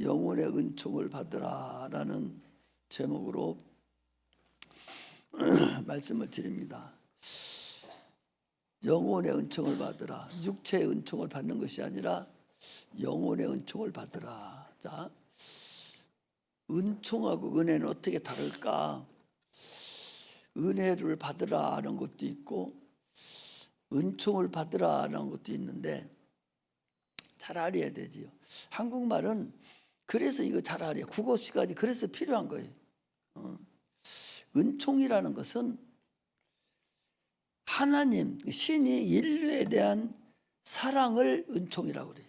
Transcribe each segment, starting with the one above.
영혼의 은총을 받으라라는 제목으로 말씀을 드립니다. 영혼의 은총을 받으라. 육체의 은총을 받는 것이 아니라 영혼의 은총을 받으라. 자, 은총하고 은혜는 어떻게 다를까? 은혜를 받으라는 것도 있고 은총을 받으라는 것도 있는데 잘 알아야 되지요. 한국말은 그래서 이거 잘 알아요. 국어 시간이 그래서 필요한 거예요. 은총이라는 것은 하나님, 신이 인류에 대한 사랑을 은총이라고 그래요.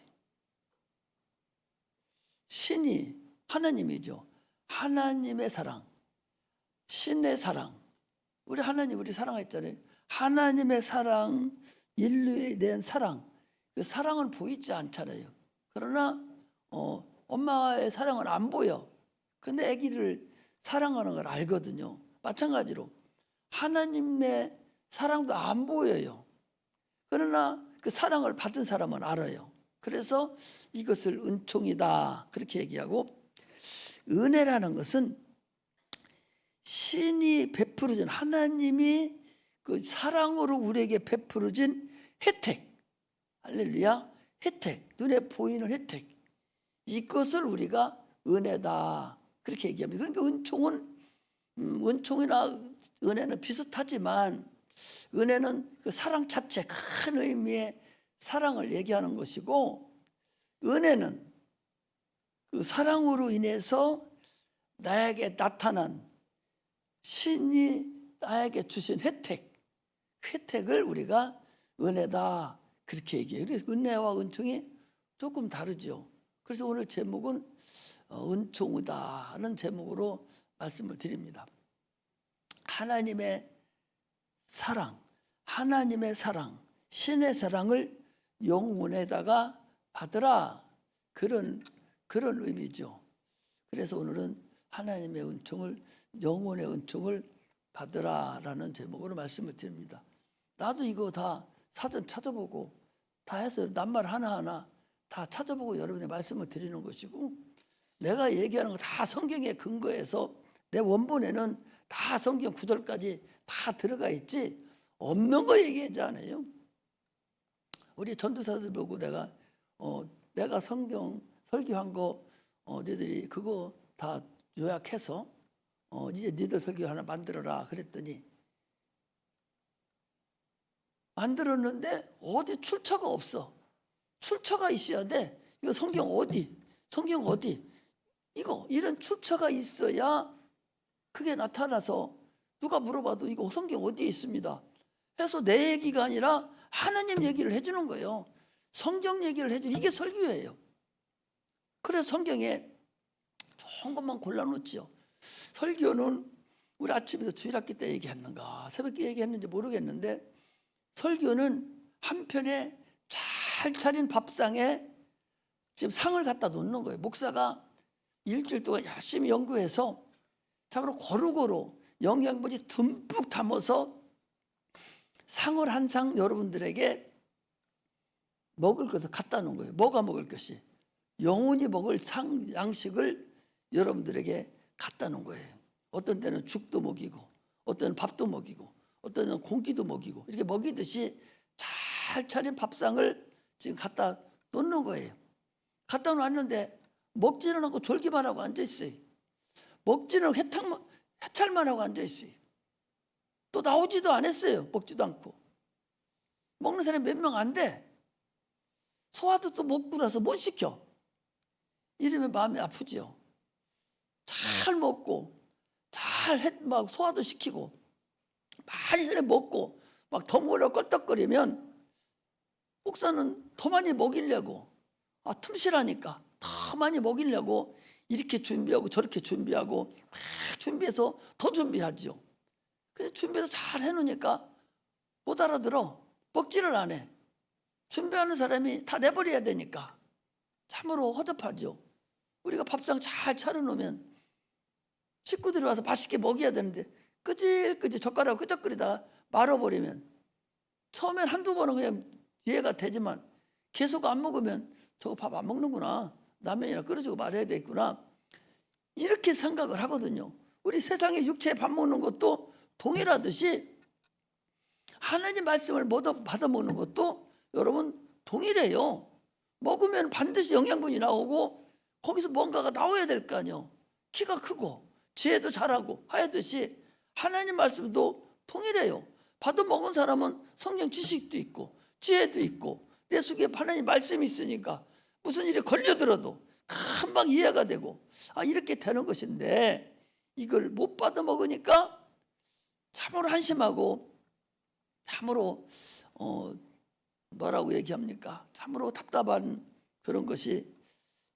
신이 하나님이죠. 하나님의 사랑, 신의 사랑. 우리 하나님 우리 사랑했잖아요. 하나님의 사랑, 인류에 대한 사랑. 그 사랑은 보이지 않잖아요. 그러나 엄마의 사랑은 안 보여. 근데 아기를 사랑하는 걸 알거든요. 마찬가지로 하나님의 사랑도 안 보여요. 그러나 그 사랑을 받은 사람은 알아요. 그래서 이것을 은총이다 그렇게 얘기하고, 은혜라는 것은 신이 베풀어준, 하나님이 그 사랑으로 우리에게 베풀어진 혜택, 할렐루야, 혜택, 눈에 보이는 혜택, 이것을 우리가 은혜다 그렇게 얘기합니다. 그러니까 은총은 은총이나 은혜는 비슷하지만 은혜는 그 사랑 자체, 큰 의미의 사랑을 얘기하는 것이고, 은혜는 그 사랑으로 인해서 나에게 나타난 신이 나에게 주신 혜택, 혜택을 우리가 은혜다 그렇게 얘기해요. 그래서 은혜와 은총이 조금 다르죠. 그래서 오늘 제목은 은총이다는 제목으로 말씀을 드립니다. 하나님의 사랑, 하나님의 사랑, 신의 사랑을 영혼에다가 받으라, 그런 의미죠. 그래서 오늘은 하나님의 은총을, 영혼의 은총을 받으라라는 제목으로 말씀을 드립니다. 나도 이거 다 사전 찾아보고 다 해서 낱말 하나하나 다 찾아보고 여러분의 말씀을 드리는 것이고, 내가 얘기하는 거 다 성경에 근거해서 내 원본에는 다 성경 구절까지 다 들어가 있지 없는 거 얘기하지 않아요. 우리 전도사들 보고 내가 성경 설교한 거 너희들이 그거 다 요약해서 이제 너희들 설교 하나 만들어라 그랬더니 만들었는데 어디 출처가 없어. 출처가 있어야 돼. 이거 성경 어디? 성경 어디? 이런 출처가 있어야 그게 나타나서 누가 물어봐도 이거 성경 어디에 있습니다 해서 내 얘기가 아니라 하나님 얘기를 해주는 거예요. 성경 얘기를 해주는, 이게 설교예요. 그래서 성경에 좋은 것만 골라놓지요. 설교는 우리 아침에도 주일학기 때 얘기했는가 새벽에 얘기했는지 모르겠는데, 설교는 한편에 잘 차린 밥상에 지금 상을 갖다 놓는 거예요. 목사가 일주일 동안 열심히 연구해서 참으로 고루고루 영양분이 듬뿍 담아서 상을 한 상 여러분들에게 먹을 것을 갖다 놓은 거예요. 뭐가 먹을 것이? 영혼이 먹을 양식을 여러분들에게 갖다 놓은 거예요. 어떤 때는 죽도 먹이고, 어떤 때는 밥도 먹이고, 어떤 때는 공기도 먹이고, 이렇게 먹이듯이 잘 차린 밥상을 지금 갖다 놓는 거예요. 갖다 놨는데 먹지는 않고 졸기만 하고 앉아있어요. 먹지는 해찰만 하고 앉아있어요. 또 나오지도 않았어요. 먹지도 않고. 먹는 사람이 몇 명 안 돼. 소화도 또 먹고 나서 못 시켜. 이러면 마음이 아프지요. 잘 먹고 막 소화도 시키고 많이 사람 먹고 막 더 먹으려고 껄떡거리면 목사는 더 많이 먹이려고, 틈실하니까 더 많이 먹이려고 이렇게 준비하고 저렇게 준비하고 막 준비해서 더 준비하죠. 근데 준비해서 잘 해놓으니까 못 알아들어. 먹지를 안 해. 준비하는 사람이 다 내버려야 되니까 참으로 허접하죠. 우리가 밥상 잘 차려놓으면 식구들이 와서 맛있게 먹여야 되는데 끄질끄질 젓가락 끄적거리다가 말아버리면 처음엔 한두 번은 그냥 이해가 되지만 계속 안 먹으면 저거 밥 안 먹는구나, 라면이나 끓여주고 말해야 되겠구나. 이렇게 생각을 하거든요. 우리 세상에 육체에 밥 먹는 것도 동일하듯이 하나님 말씀을 받아 먹는 것도 여러분 동일해요. 먹으면 반드시 영양분이 나오고 거기서 뭔가가 나와야 될 거 아니에요. 키가 크고 지혜도 잘하고 하듯이 하나님 말씀도 동일해요. 받아 먹은 사람은 성경 지식도 있고 지혜도 있고 내 속에 하나님 말씀이 있으니까 무슨 일이 걸려들어도 금방 이해가 되고 이렇게 되는 것인데 이걸 못 받아 먹으니까 참으로 한심하고 참으로 뭐라고 얘기합니까? 참으로 답답한 그런 것이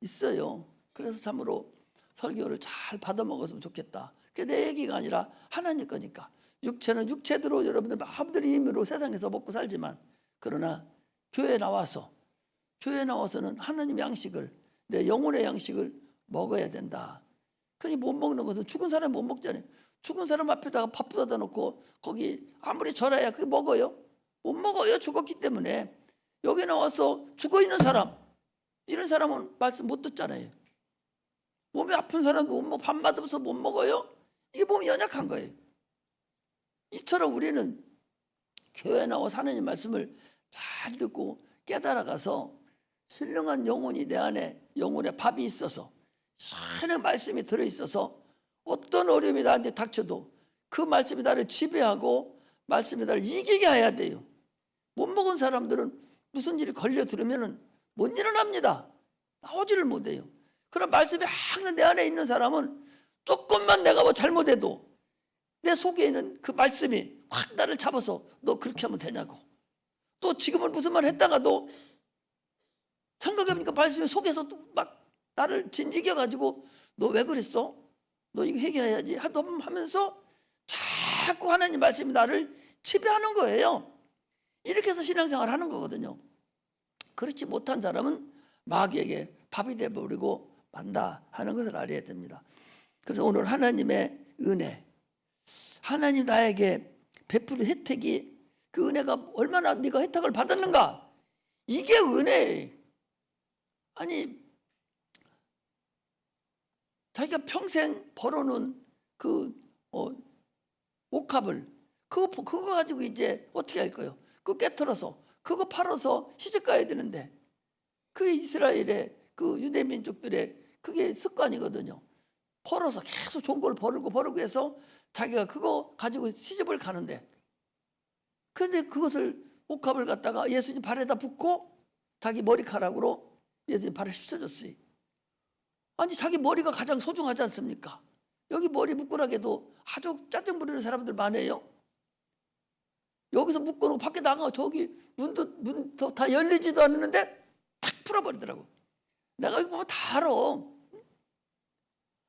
있어요. 그래서 참으로 설교를 잘 받아 먹었으면 좋겠다. 그게 내 얘기가 아니라 하나님 거니까. 육체는 육체대로 여러분들 마음대로 힘으로 세상에서 먹고 살지만 그러나 교회에 나와서는 하나님 양식을 내 영혼의 양식을 먹어야 된다. 그러니 못 먹는 것은 죽은 사람 못 먹잖아요. 죽은 사람 앞에다가 밥 쏟아다 놓고 거기 아무리 절해야 그게 먹어요? 못 먹어요. 죽었기 때문에. 여기 나와서 죽어있는 사람 이런 사람은 말씀 못 듣잖아요. 몸이 아픈 사람도 못 먹어. 밥 맛없어서 못 먹어요. 이게 몸이 연약한 거예요. 이처럼 우리는 교회 나와서 하나님 말씀을 잘 듣고 깨달아가서 신령한 영혼이 내 안에 영혼에 밥이 있어서 하나님 말씀이 들어있어서 어떤 어려움이 나한테 닥쳐도 그 말씀이 나를 지배하고 말씀이 나를 이기게 해야 돼요. 못 먹은 사람들은 무슨 일이 걸려 들으면 못 일어납니다. 나오지를 못해요. 그런 말씀이 항상 내 안에 있는 사람은 조금만 내가 뭐 잘못해도 내 속에 있는 그 말씀이 확 나를 잡아서 너 그렇게 하면 되냐고. 또 지금은 무슨 말 했다가도 생각해보니까 말씀이 속에서 막 나를 진지겨가지고 너 왜 그랬어? 너 이거 해결해야지 하면서 자꾸 하나님 말씀이 나를 지배하는 거예요. 이렇게 해서 신앙생활을 하는 거거든요. 그렇지 못한 사람은 마귀에게 밥이 되어버리고 만다 하는 것을 알아야 됩니다. 그래서 오늘 하나님의 은혜, 하나님 나에게 베푸는 혜택이 그 은혜가 얼마나 네가 혜택을 받았는가? 이게 은혜예요. 아니 자기가 평생 벌어놓은 그 옥합을 그거 가지고 이제 어떻게 할 거예요? 그거 깨트려서 그거 팔아서 시집 가야 되는데 그게 이스라엘의 그 유대 민족들의 그게 습관이거든요. 벌어서 계속 좋은 걸 버르고 해서 자기가 그거 가지고 시집을 가는데 그런데 그것을 옥합을 갖다가 예수님 발에다 붓고 자기 머리카락으로 예수님 발을 씻어줬어요. 아니 자기 머리가 가장 소중하지 않습니까? 여기 머리 묶으라게도 아주 짜증 부리는 사람들 많아요. 여기서 묶어놓고 밖에 나가 저기 문도 다 열리지도 않는데 탁 풀어버리더라고. 내가 여기 보면 다 알아.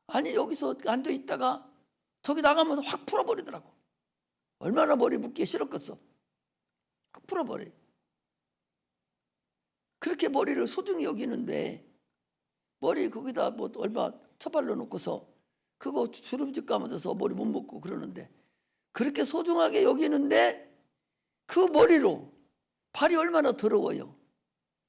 아니 여기서 앉아있다가 저기 나가면서 확 풀어버리더라고. 얼마나 머리 묶기 싫었겠어. 확 풀어버려. 그렇게 머리를 소중히 여기는데 머리 거기다 뭐 얼마 처발로 놓고서 그거 주름집 감아줘서 머리 못 묶고 그러는데 그렇게 소중하게 여기는데 그 머리로 발이 얼마나 더러워요.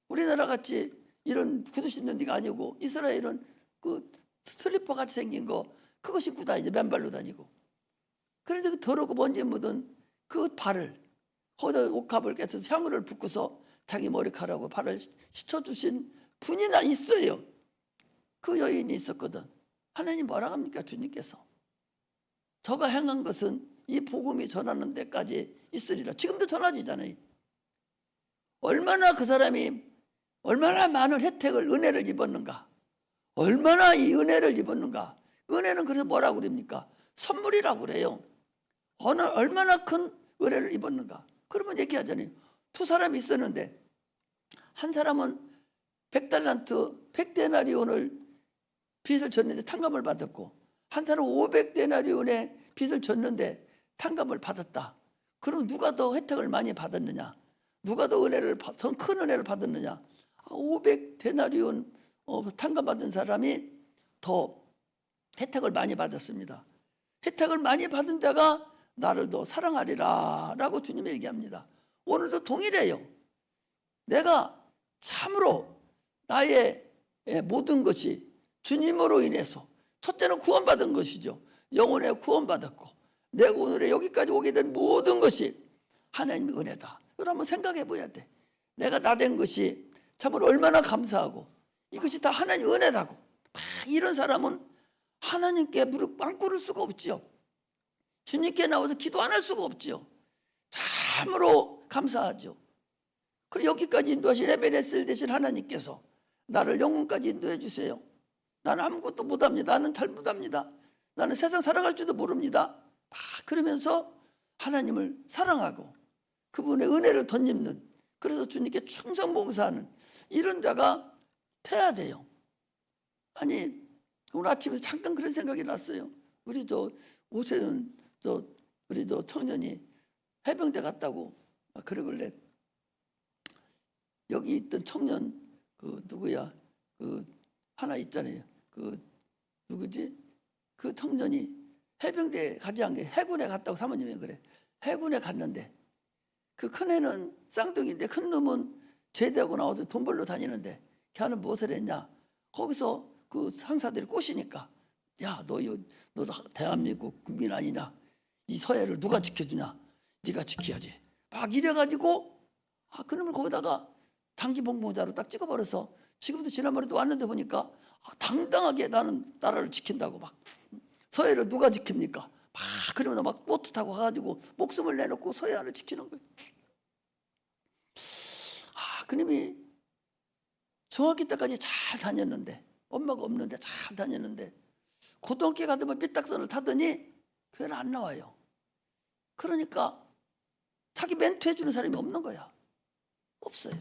우리나라 같이 이런 구두 신는 데가 아니고 이스라엘은 그 슬리퍼 같이 생긴 거 그거 신고 다니죠. 맨발로 다니고. 그런데 그 더럽고 먼지 묻은 그 발을 거기다 옥합을 깨서 향유를 붓고서 자기 머리카락으로 발을 씻어주신 분이 나 있어요. 그 여인이 있었거든. 하나님 뭐라 합니까? 주님께서 저가 행한 것은 이 복음이 전하는 데까지 있으리라. 지금도 전하지잖아요. 얼마나 그 사람이 얼마나 많은 혜택을 은혜를 입었는가. 얼마나 이 은혜를 입었는가. 은혜는 그래서 뭐라고 그럽니까? 선물이라고 그래요. 얼마나 큰 은혜를 입었는가. 그러면 얘기하잖아요. 두 사람이 있었는데 한 사람은 100달란트 100데나리온을 빚을 졌는데 탕감을 받았고 한 사람은 500데나리온의 빚을 졌는데 탕감을 받았다. 그럼 누가 더 혜택을 많이 받았느냐? 누가 더 큰 은혜를 받았느냐? 500데나리온 탕감받은 사람이 더 혜택을 많이 받았습니다. 혜택을 많이 받은 자가 나를 더 사랑하리라 라고 주님이 얘기합니다. 오늘도 동일해요. 내가 참으로 나의 모든 것이 주님으로 인해서 첫째는 구원받은 것이죠. 영혼에 구원받았고 내가 오늘에 여기까지 오게 된 모든 것이 하나님의 은혜다. 이걸 한번 생각해 봐야 돼. 내가 나 된 것이 참으로 얼마나 감사하고 이것이 다 하나님 은혜라고. 이런 사람은 하나님께 무릎 안 꿇을 수가 없지요. 주님께 나와서 기도 안 할 수가 없지요. 참으로 감사하죠. 그리고 여기까지 인도하신 에베네셀 되신 하나님께서 나를 영혼까지 인도해 주세요. 나는 아무것도 못합니다. 나는 잘 못합니다. 나는 세상 살아갈 줄도 모릅니다. 그러면서 하나님을 사랑하고 그분의 은혜를 덧입는, 그래서 주님께 충성봉사하는 이런 자가 돼야 돼요. 아니 오늘 아침에 잠깐 그런 생각이 났어요. 우리 오세훈 우리 청년이 해병대 갔다고 그러길래 여기 있던 청년 누구야 하나 있잖아요. 누구지? 그 청년이 해병대 가지 않게 해군에 갔다고 사모님이 그래. 해군에 갔는데 그 큰 애는 쌍둥이인데 큰 놈은 제대하고 나와서 돈 벌러 다니는데 걔는 무엇을 했냐? 거기서 그 상사들이 꼬시니까 야, 너 대한민국 국민 아니냐? 이 서해를 누가 지켜주냐? 네가 지켜야지. 막 이래가지고 그놈을 거기다가 장기 복무자로 딱 찍어버려서 지금도 지난번에도 왔는데 보니까 당당하게 나는 나라를 지킨다고 막 서해를 누가 지킵니까? 막 그러면서 막 보트 타고 가가지고 목숨을 내놓고 서해안을 지키는 거예요. 그놈이 중학교 때까지 잘 다녔는데 엄마가 없는데 잘 다녔는데 고등학교 가더니 삐딱선을 타더니 교회를 안 나와요. 그러니까 자기 멘토해주는 사람이 없는 거야. 없어요.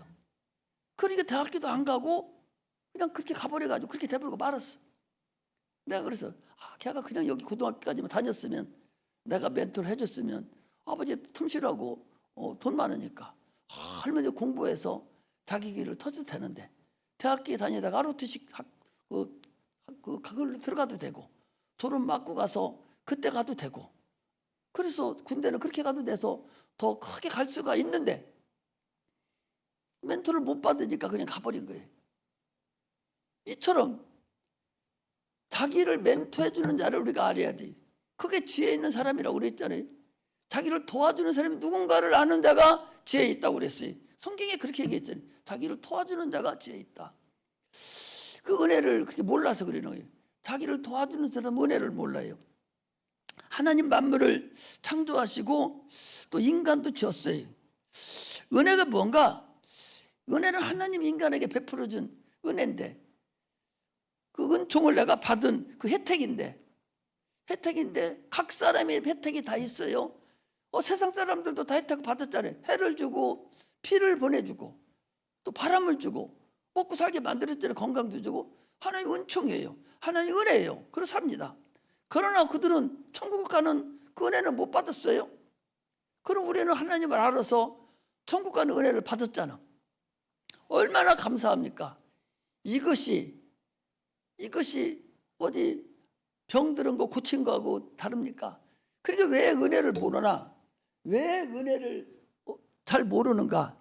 그러니까 대학교도 안 가고 그냥 그렇게 가버려가지고 그렇게 돼버리고 말았어. 내가 그래서 걔가 그냥 여기 고등학교까지만 다녔으면 내가 멘토를 해줬으면 아버지 틈실하고 돈 많으니까 할머니 공부해서 자기 길을 터져도 되는데 대학교에 다니다가 ROTC 그걸로 들어가도 되고 졸업 맞고 가서 그때 가도 되고 그래서 군대는 그렇게 가도 돼서 더 크게 갈 수가 있는데 멘토를 못 받으니까 그냥 가버린 거예요. 이처럼 자기를 멘토해주는 자를 우리가 알아야 돼. 그게 지혜 있는 사람이라고 그랬잖아요. 자기를 도와주는 사람이 누군가를 아는 자가 지혜 있다고 그랬어요. 성경에 그렇게 얘기했잖아요. 자기를 도와주는 자가 지혜 있다. 그 은혜를 그렇게 몰라서 그러는 거예요. 자기를 도와주는 사람은 은혜를 몰라요. 하나님 만물을 창조하시고 또 인간도 지었어요. 은혜가 뭔가? 은혜는 하나님 인간에게 베풀어준 은혜인데 그 은총을 내가 받은 그 혜택인데 각 사람의 혜택이 다 있어요. 세상 사람들도 다 혜택 받았잖아요. 해를 주고 피를 보내주고 또 바람을 주고 먹고 살게 만들었잖아요. 건강도 주고 하나님 은총이에요. 하나님 은혜예요. 그래서 삽니다. 그러나 그들은 천국 가는 그 은혜는 못 받았어요. 그럼 우리는 하나님을 알아서 천국 가는 은혜를 받았잖아. 얼마나 감사합니까? 이것이 어디 병들은 거 고친 거하고 다릅니까? 그러니까 왜 은혜를 모르나? 왜 은혜를 잘 모르는가?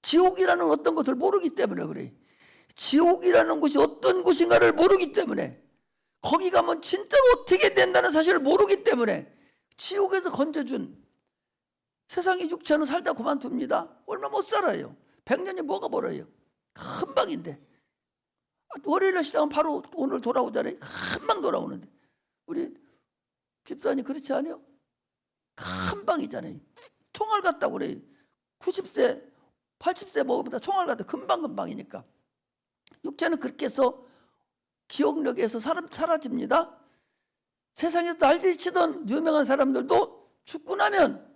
지옥이라는 어떤 것을 모르기 때문에 그래. 지옥이라는 곳이 어떤 곳인가를 모르기 때문에 거기 가면 진짜로 어떻게 된다는 사실을 모르기 때문에 지옥에서 건져준 세상의 육체는 살다 그만둡니다. 얼마 못 살아요. 100년이 뭐가 벌어요. 금방인데 월요일 시작은 바로 오늘 돌아오잖아요. 금방 돌아오는데 우리 집사님 그렇지 않아요? 금방이잖아요. 총알 같다고 그래요. 90세 80세 먹으면 총알 같다. 금방이니까 육체는 그렇게 해서 기억력에서 사라집니다. 세상에서 난리치던 유명한 사람들도 죽고 나면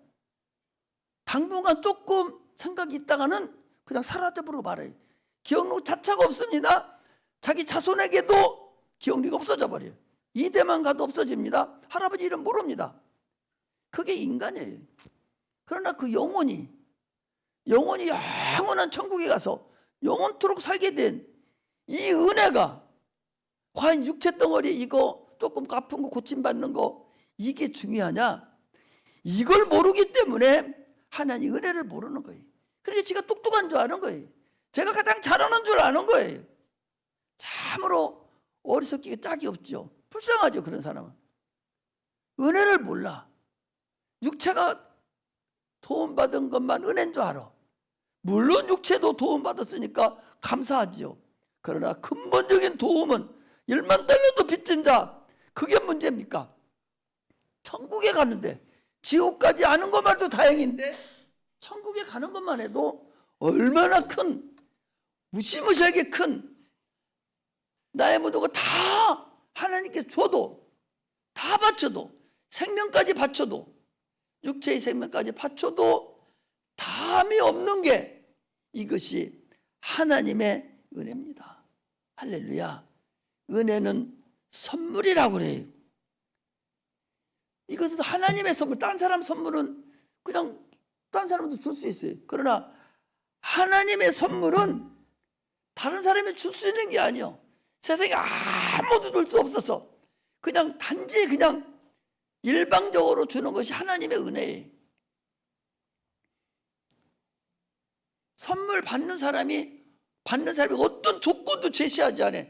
당분간 조금 생각이 있다가는 그냥 사라져버리고 말아요. 기억력 자체가 없습니다. 자기 자손에게도 기억력이 없어져 버려요. 이대만 가도 없어집니다. 할아버지 이름 모릅니다. 그게 인간이에요. 그러나 그 영혼이 영원한 천국에 가서 영원토록 살게 된 이 은혜가 과연 육체 덩어리 이거 조금 아픈 거 고침받는 거 이게 중요하냐? 이걸 모르기 때문에 하나님 은혜를 모르는 거예요. 그러니까 제가 똑똑한 줄 아는 거예요. 제가 가장 잘하는 줄 아는 거예요. 참으로 어리석기가 짝이 없죠. 불쌍하죠. 그런 사람은 은혜를 몰라. 육체가 도움받은 것만 은혜인 줄 알아. 물론 육체도 도움받았으니까 감사하지요. 그러나 근본적인 도움은 1만 달러도 빚진 자, 그게 문제입니까? 천국에 가는데, 지옥까지 아는 것만 해도 다행인데 천국에 가는 것만 해도 얼마나 큰, 무시무시하게 큰 나의 모든 거 다 하나님께 줘도, 다 바쳐도, 생명까지 바쳐도, 육체의 생명까지 바쳐도 담이 없는 게 이것이 하나님의 은혜입니다. 할렐루야. 은혜는 선물이라고 그래요. 이것은 하나님의 선물. 딴 사람 선물은 그냥 딴 사람도 줄 수 있어요. 그러나 하나님의 선물은 다른 사람이 줄 수 있는 게 아니에요. 세상에 아무도 줄 수 없어서 그냥 단지 그냥 일방적으로 주는 것이 하나님의 은혜예요. 선물 받는 사람이 어떤 조건도 제시하지 않아.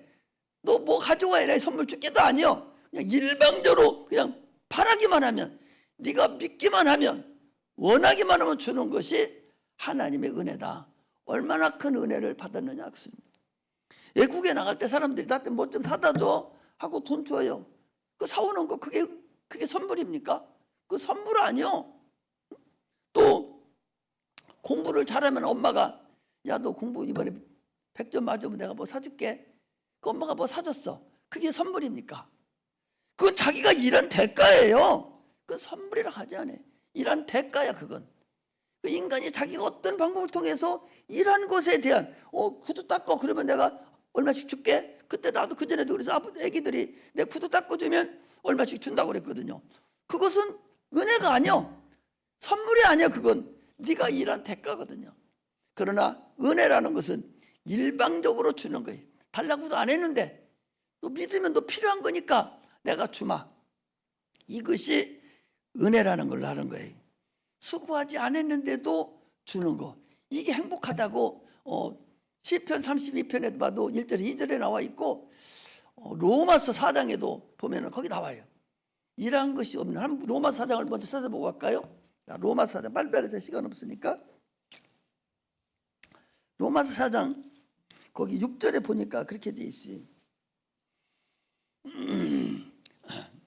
너 뭐 가져와야 내 선물 줄게도 아니요. 그냥 일방적으로 그냥 바라기만 하면, 네가 믿기만 하면, 원하기만 하면 주는 것이 하나님의 은혜다. 얼마나 큰 은혜를 받았느냐. 외국에 나갈 때 사람들이 나한테 뭐 좀 사다 줘 하고 돈 줘요. 그 사오는 거 그게 선물입니까? 그 선물 아니요. 또 공부를 잘하면 엄마가 야, 너 공부 이번에 100점 맞으면 내가 뭐 사줄게. 그 엄마가 뭐 사줬어. 그게 선물입니까? 그건 자기가 일한 대가예요. 그건 선물이라 하지 않아요. 일한 대가야. 그건 그 인간이 자기가 어떤 방법을 통해서 일한 것에 대한 구두 닦고 그러면 내가 얼마씩 줄게. 그때 나도 그전에도 그래서 애기들이 내 구두 닦고 주면 얼마씩 준다고 그랬거든요. 그것은 은혜가 아니요. 선물이 아니야. 그건 네가 일한 대가거든요. 그러나 은혜라는 것은 일방적으로 주는 거예요. 달라고도 안 했는데 너 믿으면 너 필요한 거니까 내가 주마. 이것이 은혜라는 걸 하는 거예요. 수고하지 않았는데도 주는 거. 이게 행복하다고 시편 32편에도 봐도 1절에 2절에 나와 있고 로마서 4장에도 보면 거기 나와요. 일한 것이 없는, 한번 로마서 4장을 먼저 찾아보고 갈까요? 자, 로마서 4장 빨리빨리 해서 시간 없으니까 로마서 4장 거기 6절에 보니까 그렇게 돼 있어요.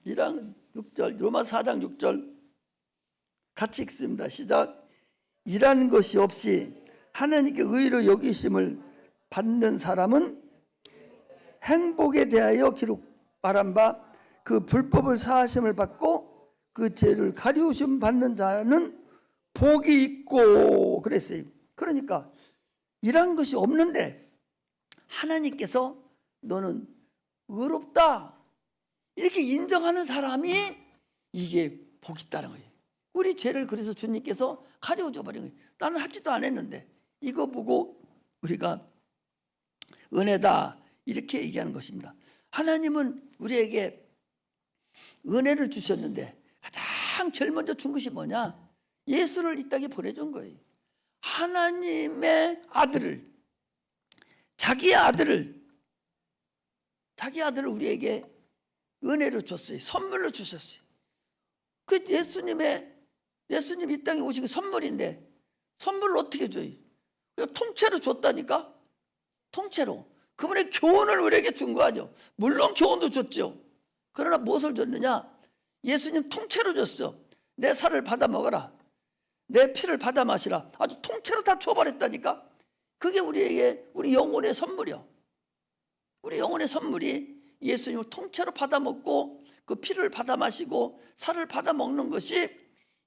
1장 6절, 로마서 4장 6절 같이 읽습니다. 시작. 일하는 것이 없이 하나님께 의로 여기심을 받는 사람은 행복에 대하여 기록 말한 바 그 불법을 사하심을 받고 그 죄를 가리우심 받는 자는 복이 있고 그랬어요. 그러니까 일한 것이 없는데 하나님께서 너는 의롭다 이렇게 인정하는 사람이 이게 복이 있다는 거예요. 우리 죄를 그래서 주님께서 가려줘 버린 거예요. 나는 하지도 않았는데 이거 보고 우리가 은혜다 이렇게 얘기하는 것입니다. 하나님은 우리에게 은혜를 주셨는데 가장 제일 먼저 준 것이 뭐냐? 예수를 이 땅에 보내준 거예요. 하나님의 아들을, 자기의 아들을 우리에게 은혜로 줬어요. 선물로 주셨어요. 그 예수님 이 땅에 오신 그 선물인데 선물을 어떻게 줘요? 통째로 줬다니까? 통째로. 그분의 교훈을 우리에게 준 거 아니요. 물론 교훈도 줬죠. 그러나 무엇을 줬느냐? 예수님 통째로 줬어. 내 살을 받아 먹어라. 내 피를 받아 마시라. 아주 통째로 다 줘버렸다니까? 그게 우리 영혼의 선물이요. 우리 영혼의 선물이 예수님을 통째로 받아 먹고 그 피를 받아 마시고 살을 받아 먹는 것이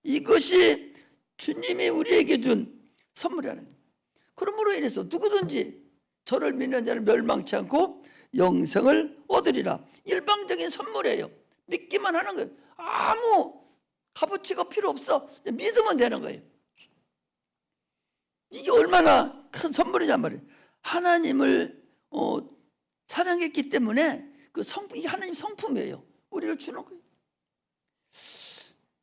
이것이 주님이 우리에게 준 선물이라는 거예요. 그러므로 인해서 누구든지 저를 믿는 자는 멸망치 않고 영생을 얻으리라. 일방적인 선물이에요. 믿기만 하는 거예요. 아무 값어치가 필요 없어. 믿으면 되는 거예요. 이게 얼마나 큰 선물이냔 말이에요. 하나님을 사랑했기 때문에 이게 하나님 성품이에요. 우리를 주는 거예요.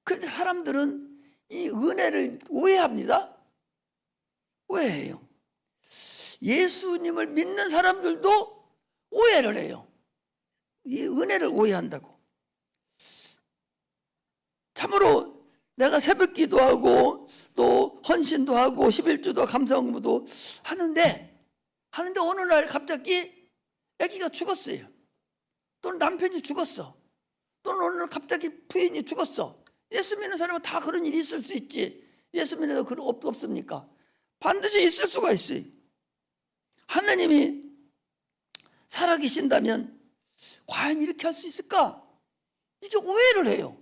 그런데 사람들은 이 은혜를 오해합니다. 오해해요. 예수님을 믿는 사람들도 오해를 해요. 이 은혜를 오해한다고. 참으로 내가 새벽 기도하고 또 헌신도 하고 11주도 감사헌금도 하는데 어느 날 갑자기 아기가 죽었어요. 또는 남편이 죽었어. 또는 어느 날 갑자기 부인이 죽었어. 예수 믿는 사람은 다 그런 일이 있을 수 있지. 예수 믿는 데 그런 거 없습니까? 반드시 있을 수가 있어요. 하나님이 살아계신다면 과연 이렇게 할 수 있을까? 이게 오해를 해요.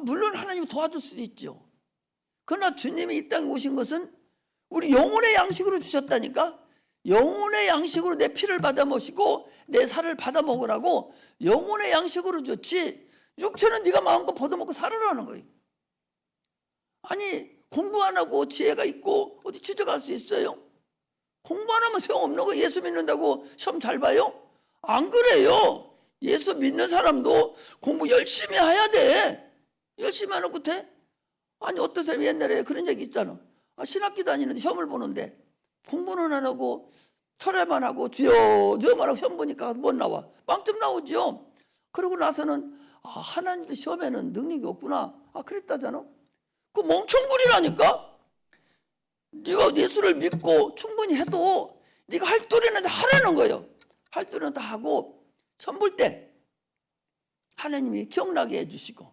물론 하나님이 도와줄 수도 있죠. 그러나 주님이 이 땅에 오신 것은 우리 영혼의 양식으로 주셨다니까. 영혼의 양식으로 내 피를 받아 먹이고 내 살을 받아 먹으라고 영혼의 양식으로 줬지, 육체는 네가 마음껏 벗어먹고 살으라는 거예요. 아니, 공부 안 하고 지혜가 있고 어디 취직할 수 있어요? 공부 안 하면 소용없는 거. 예수 믿는다고 시험 잘 봐요? 안 그래요. 예수 믿는 사람도 공부 열심히 해야 돼. 열심히 안 하고 돼? 아니, 어떤 사람이 옛날에 그런 얘기 있잖아. 신학교 다니는데 시험을 보는데 공부는 안 하고 철회만 하고 주여만 하고 시험 보니까 못 나와. 빵점 나오죠. 그러고 나서는 하나님도 시험에는 능력이 없구나. 그랬다잖아. 그 멍청구리라니까. 네가 예수를 믿고 충분히 해도 네가 할 도리는 다 하라는 거예요. 할 도리는 다 하고 시험 볼 때 하나님이 기억나게 해주시고,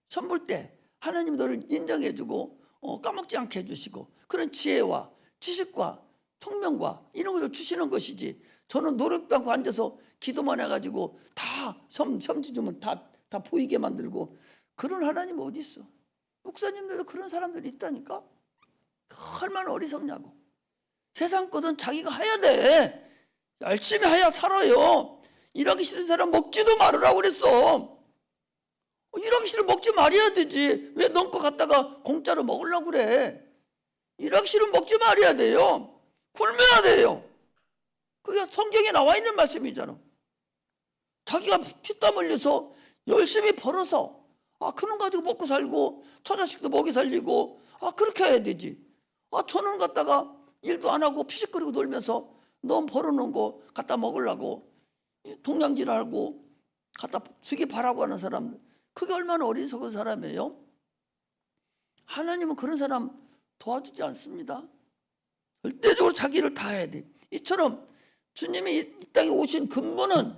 시험 볼 때 하나님이 너를 인정해주고 까먹지 않게 해주시고, 그런 지혜와 지식과 총명과 이런 것을 주시는 것이지, 저는 노력도 않고 앉아서 기도만 해가지고 다 시험지 주면 다 보이게 만들고 그런 하나님 어디 있어? 목사님들도 그런 사람들이 있다니까. 얼마나 어리석냐고. 세상 것은 자기가 해야 돼. 열심히 해야 살아요. 일하기 싫은 사람 먹지도 말으라고 그랬어. 일하기 싫으면 먹지 말아야 되지. 왜 넌 거 갖다가 공짜로 먹으려고 그래? 일하기 싫으면 먹지 말아야 돼요. 굶어야 돼요. 그게 성경에 나와 있는 말씀이잖아. 자기가 피땀 흘려서 열심히 벌어서 그놈 가지고 먹고 살고 처자식도 먹이 살리고 그렇게 해야 되지. 저는 갖다가 일도 안 하고 피식거리고 놀면서 넌 벌어놓은 거 갖다 먹으려고 동양질하고 갖다 주기 바라고 하는 사람, 그게 얼마나 어리석은 사람이에요? 하나님은 그런 사람 도와주지 않습니다. 절대적으로 자기를 다 해야 돼. 이처럼 주님이 이 땅에 오신 근본은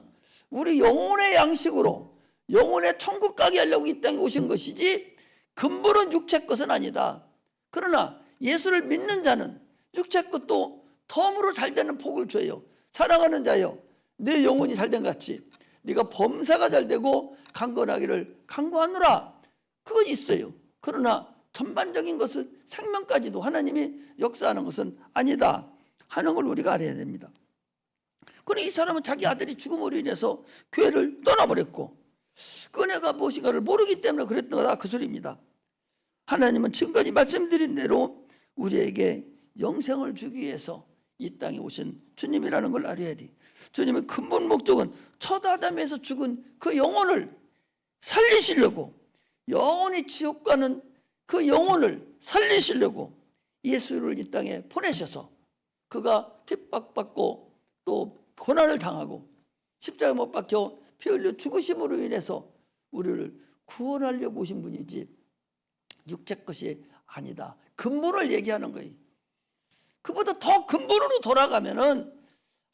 우리 영혼의 양식으로 영혼의 천국 가게 하려고 이 땅에 오신 것이지, 근본은 육체 것은 아니다. 그러나 예수를 믿는 자는 육체 것도 덤으로 잘되는 복을 줘요. 사랑하는 자여, 내 영혼이 잘된 같이 네가 범사가 잘되고 강건하기를 간구하노라. 그건 있어요. 그러나 전반적인 것은 생명까지도 하나님이 역사하는 것은 아니다 하는 걸 우리가 알아야 됩니다. 그런데 이 사람은 자기 아들이 죽음으로 인해서 교회를 떠나버렸고 그 은혜가 무엇인가를 모르기 때문에 그랬던 거다, 그 소리입니다. 하나님은 지금까지 말씀드린 대로 우리에게 영생을 주기 위해서 이 땅에 오신 주님이라는 걸 알아야 돼. 주님의 근본 목적은 첫 아담에서 죽은 그 영혼을 살리시려고, 영원히 지옥 가는 그 영혼을 살리시려고 예수를 이 땅에 보내셔서 그가 핍박받고 또 고난을 당하고 십자가에 못 박혀 피 흘려 죽으심으로 인해서 우리를 구원하려고 오신 분이지 육체 것이 아니다. 근본을 얘기하는 거예요. 그보다 더 근본으로 돌아가면은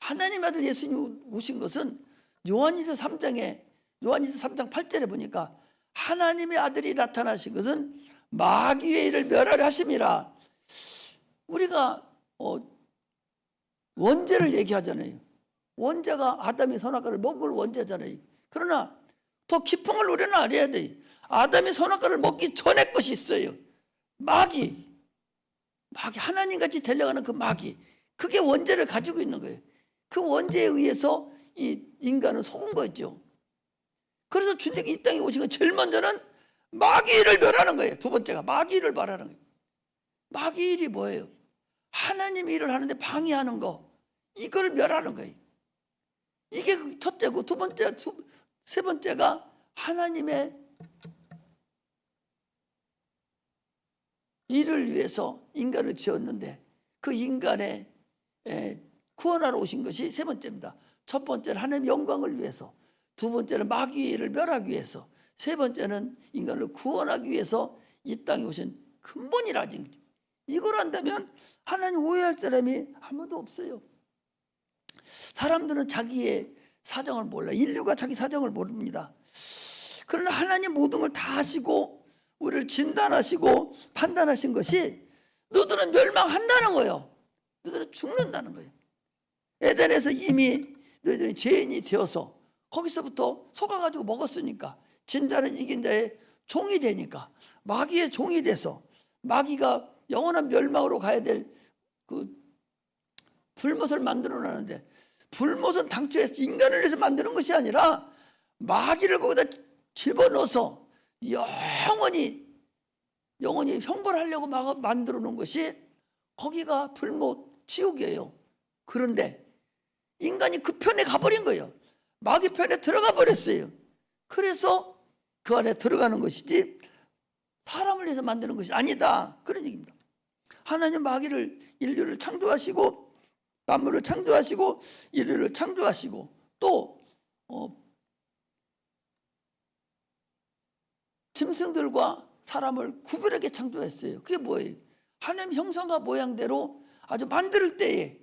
하나님 아들 예수님 오신 것은 요한일서 3장 8절에 보니까 하나님의 아들이 나타나신 것은 마귀의 일을 멸하려 하심이라. 우리가 원죄를 얘기하잖아요. 원죄가 아담이 선악과를 먹을 원죄잖아요. 그러나 더 깊은 걸 우리는 알아야 돼요. 아담이 선악과를 먹기 전에 것이 있어요. 마귀, 하나님같이 되려가는 그 마귀, 그게 원죄를 가지고 있는 거예요. 그 원죄에 의해서 이 인간은 속은 거죠. 그래서 주님이 이 땅에 오신 건 제일 먼저는 마귀를 멸하는 거예요. 두 번째가 마귀를 말하는 거예요. 마귀 일이 뭐예요? 하나님이 일을 하는데 방해하는 거, 이걸 멸하는 거예요. 이게 첫째고, 세 번째가 하나님의 일을 위해서 인간을 지었는데 그 인간의 구원하러 오신 것이 세 번째입니다. 첫 번째는 하나님의 영광을 위해서, 두 번째는 마귀를 멸하기 위해서, 세 번째는 인간을 구원하기 위해서 이 땅에 오신 근본이라는 거죠. 이걸 한다면 하나님 오해할 사람이 아무도 없어요. 사람들은 자기의 사정을 몰라. 인류가 자기 사정을 모릅니다. 그러나 하나님 모든 걸 다 아시고 우리를 진단하시고 판단하신 것이 너들은 멸망한다는 거예요. 너들은 죽는다는 거예요. 에덴에서 이미 너희들이 죄인이 되어서 거기서부터 속아가지고 먹었으니까 진자는 이긴 자의 종이 되니까 마귀의 종이 돼서 마귀가 영원한 멸망으로 가야 될 그 불못을 만들어내는데, 불못은 당초에 인간을 위해서 만드는 것이 아니라 마귀를 거기다 집어넣어서 영원히 형벌하려고 만들어 놓은 것이 거기가 불못 지옥이에요. 그런데 인간이 그 편에 가버린 거예요. 마귀 편에 들어가 버렸어요. 그래서 그 안에 들어가는 것이지 사람을 위해서 만드는 것이 아니다, 그런 얘기입니다. 하나님 마귀를, 인류를 창조하시고 만물을 창조하시고 인류를 창조하시고 또 짐승들과 사람을 구별하게 창조했어요. 그게 뭐예요? 하나님 형상과 모양대로 아주 만들 때에,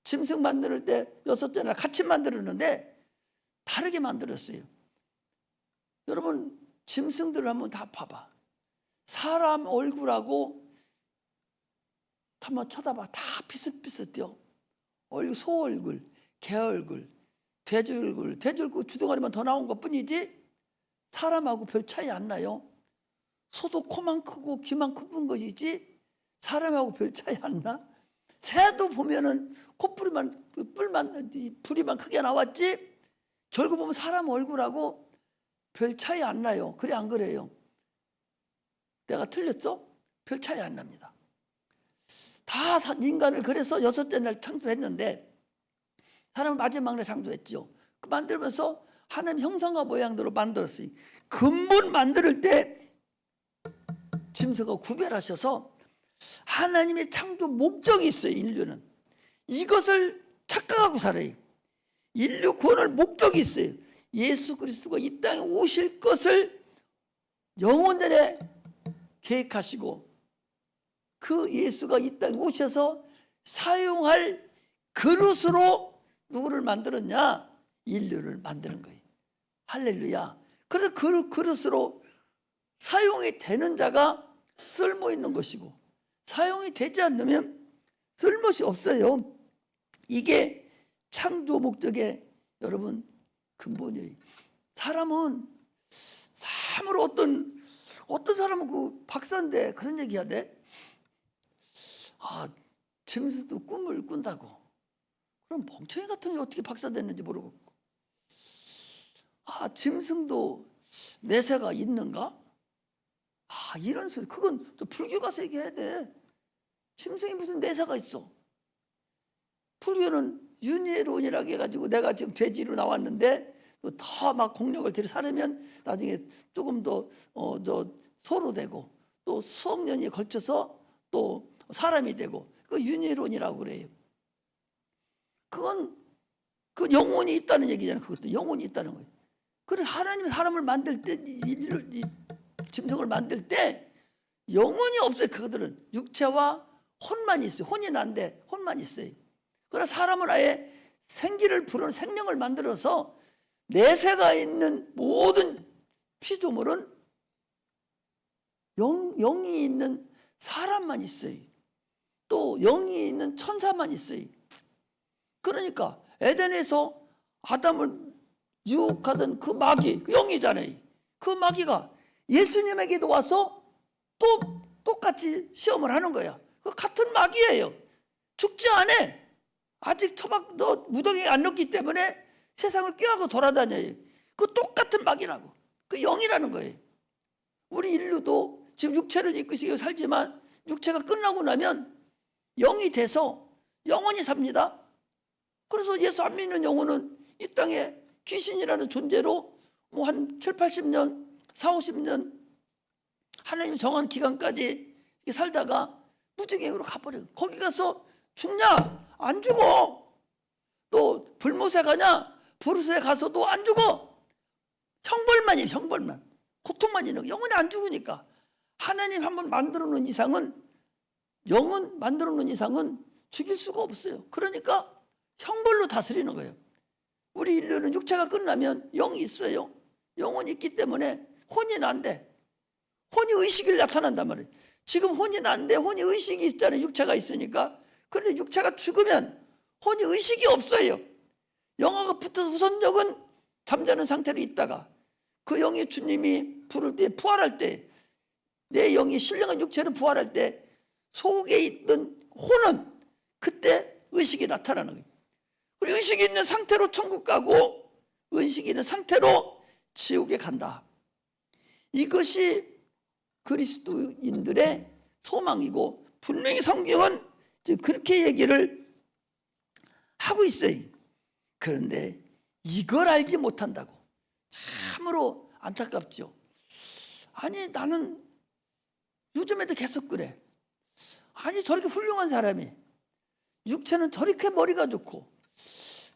짐승 만들 때 6대나 같이 만들었는데 다르게 만들었어요. 여러분 짐승들을 한번 다 봐봐. 사람 얼굴하고 한번 쳐다봐. 다 비슷비슷해요. 소 얼굴, 개 얼굴, 돼지 얼굴, 주둥아리만 더 나온 것뿐이지 사람하고 별 차이 안 나요. 소도 코만 크고 귀만 큰 것이지 사람하고 별 차이 안 나. 새도 보면은 콧불만 부리만 크게 나왔지 결국 보면 사람 얼굴하고 별 차이 안 나요. 그래 안 그래요? 내가 틀렸어? 별 차이 안 납니다. 다 인간을 그래서 6째 날 창조했는데 사람을 마지막 날 창조했죠. 그 만들면서 하나님 형상과 모양대로 만들었어요. 근본 만들 때 짐승과 구별하셔서 하나님의 창조 목적이 있어요. 인류는 이것을 착각하고 살아요. 인류 구원할 목적이 있어요. 예수 그리스도가 이 땅에 오실 것을 영원전에 계획하시고 그 예수가 이 땅에 오셔서 사용할 그릇으로 누구를 만들었냐? 인류를 만드는 거예요. 할렐루야. 그래서 그 그릇으로 사용이 되는 자가 쓸모 있는 것이고 사용이 되지 않으면 쓸모이 없어요. 이게 창조 목적의 여러분 근본이에요. 사람은 참으로 어떤 사람은 그 박사인데 그런 얘기 하대. 짐승도 꿈을 꾼다고. 그럼 멍청이 같은 게 어떻게 박사 됐는지 모르겠고. 짐승도 내세가 있는가? 이런 소리. 그건 또 불교 가서 얘기해야 돼. 짐승이 무슨 내세가 있어? 불교는 윤회론이라고 해가지고 내가 지금 돼지로 나왔는데 더 막 공력을 들여 살으면 나중에 조금 더 소로 되고 또 수억 년이 걸쳐서 또 사람이 되고 그 윤회론이라고 그래요. 그건 그 영혼이 있다는 얘기잖아요. 그것도 영혼이 있다는 거예요. 그래서 하나님이 사람을 만들 때 이 짐승을 만들 때 영혼이 없어요. 그들은 육체와 혼만 있어요. 혼이 난데 혼만 있어요. 그러나 사람은 아예 생기를 불어넣은 생명을 만들어서 내세가 있는 모든 피조물은 영이 있는 사람만 있어요. 또 영이 있는 천사만 있어요. 그러니까 에덴에서 아담을 유혹하던 그 마귀, 그 영이잖아요. 그 마귀가 예수님에게도 와서 또 똑같이 시험을 하는 거야. 그 같은 마귀예요. 죽지 않아. 아직 처박 무덤에 안 넣기 때문에 세상을 꾀하고 돌아다녀요. 그 똑같은 마귀라고. 그 영이라는 거예요. 우리 인류도 지금 육체를 입고 살지만 육체가 끝나고 나면 영이 돼서 영원히 삽니다. 그래서 예수 안 믿는 영혼은 이 땅에 귀신이라는 존재로 한 7, 80년, 4, 50년 하나님이 정한 기간까지 살다가 무지개로 가버려요. 거기 가서 죽냐? 안 죽어. 또 불못에 가냐? 불못에 가서도 안 죽어. 형벌만이에요. 형벌만. 고통만 있는 거. 영혼이 안 죽으니까. 하나님 한번 만들어 놓은 이상은, 영은 만들어 놓은 이상은 죽일 수가 없어요. 그러니까 형벌로 다스리는 거예요. 우리 인류는 육체가 끝나면 영이 있어요. 영혼이 있기 때문에 혼이 난대. 혼이 의식이 나타난단 말이에요. 지금 혼이 난데 혼이 의식이 있잖아요. 육체가 있으니까. 그런데 육체가 죽으면 혼이 의식이 없어요. 영하고 붙어서 우선 영은 잠자는 상태로 있다가 그 영이 주님이 부를 때, 부활할 때, 내 영이 신령한 육체로 부활할 때 속에 있던 혼은 그때 의식이 나타나는 거예요. 그리고 의식이 있는 상태로 천국 가고 의식이 있는 상태로 지옥에 간다. 이것이 그리스도인들의 소망이고 분명히 성경은 그렇게 얘기를 하고 있어요. 그런데 이걸 알지 못한다고. 참으로 안타깝죠. 아니 나는 요즘에도 계속 그래. 아니 저렇게 훌륭한 사람이, 육체는 저렇게 머리가 좋고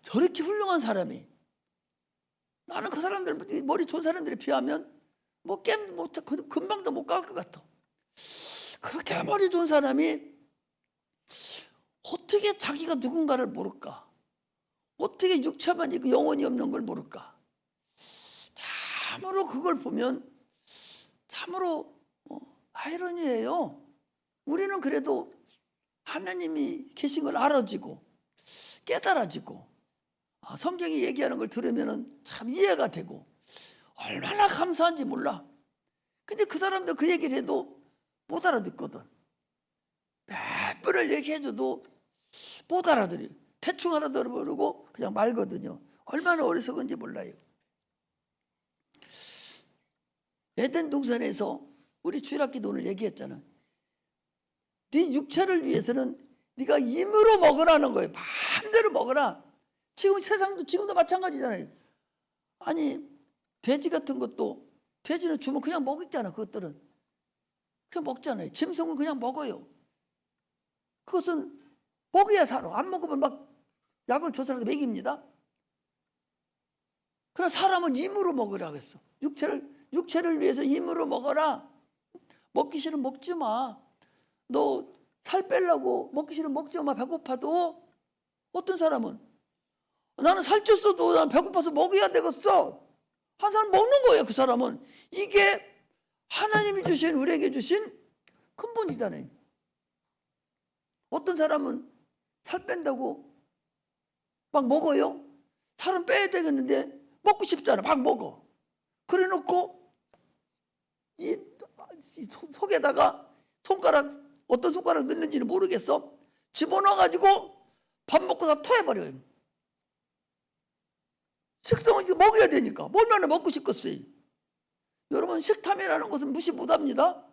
저렇게 훌륭한 사람이, 나는 그 사람들 머리 좋은 사람들에 비하면 뭐 게임 못 금방도 못 갈 것 같아. 그렇게 머리 좋은 사람이 어떻게 자기가 누군가를 모를까? 어떻게 육체만 있고 영혼이 없는 걸 모를까? 참으로 그걸 보면 참으로 아이러니예요. 우리는 그래도 하나님이 계신 걸 알아지고 깨달아지고 성경이 얘기하는 걸 들으면 참 이해가 되고 얼마나 감사한지 몰라. 근데 그 사람들 그 얘기를 해도 못 알아듣거든. 몇 번을 얘기해줘도 못 알아들어요. 대충 알아들어버리고 그냥 말거든요. 얼마나 어리석은지 몰라요. 에덴 동산에서 우리 주일학기도 오늘 얘기했잖아. 네 육체를 위해서는 네가 힘으로 먹으라는 거예요. 마음대로 먹어라. 지금 세상도 지금도 마찬가지잖아요. 아니 돼지 같은 것도, 돼지는 주면 그냥 먹잖아. 그것들은 그냥 먹잖아요. 짐승은 그냥 먹어요. 그것은 먹어야 살아. 안 먹으면 막 약을 줘서라도 먹입니다. 그러나 사람은 힘으로 먹으라고 했어. 육체를 위해서 힘으로 먹어라. 먹기 싫으면 먹지 마. 너 살 빼려고 먹기 싫으면 먹지 마. 배고파도. 어떤 사람은 나는 살쪘어도 난 배고파서 먹어야 되겠어. 한 사람 먹는 거예요. 그 사람은. 이게 하나님이 주신, 우리에게 주신 근본이잖아요. 어떤 사람은 살 뺀다고 막 먹어요. 살은 빼야 되겠는데 먹고 싶잖아. 막 먹어. 그래 놓고 이 속에다가 어떤 손가락 넣는지는 모르겠어. 집어넣어가지고 밥 먹고 다 토해버려요. 식성은 이거 먹어야 되니까. 얼마나 먹고 싶겠어요. 여러분, 식탐이라는 것은 무시 못합니다.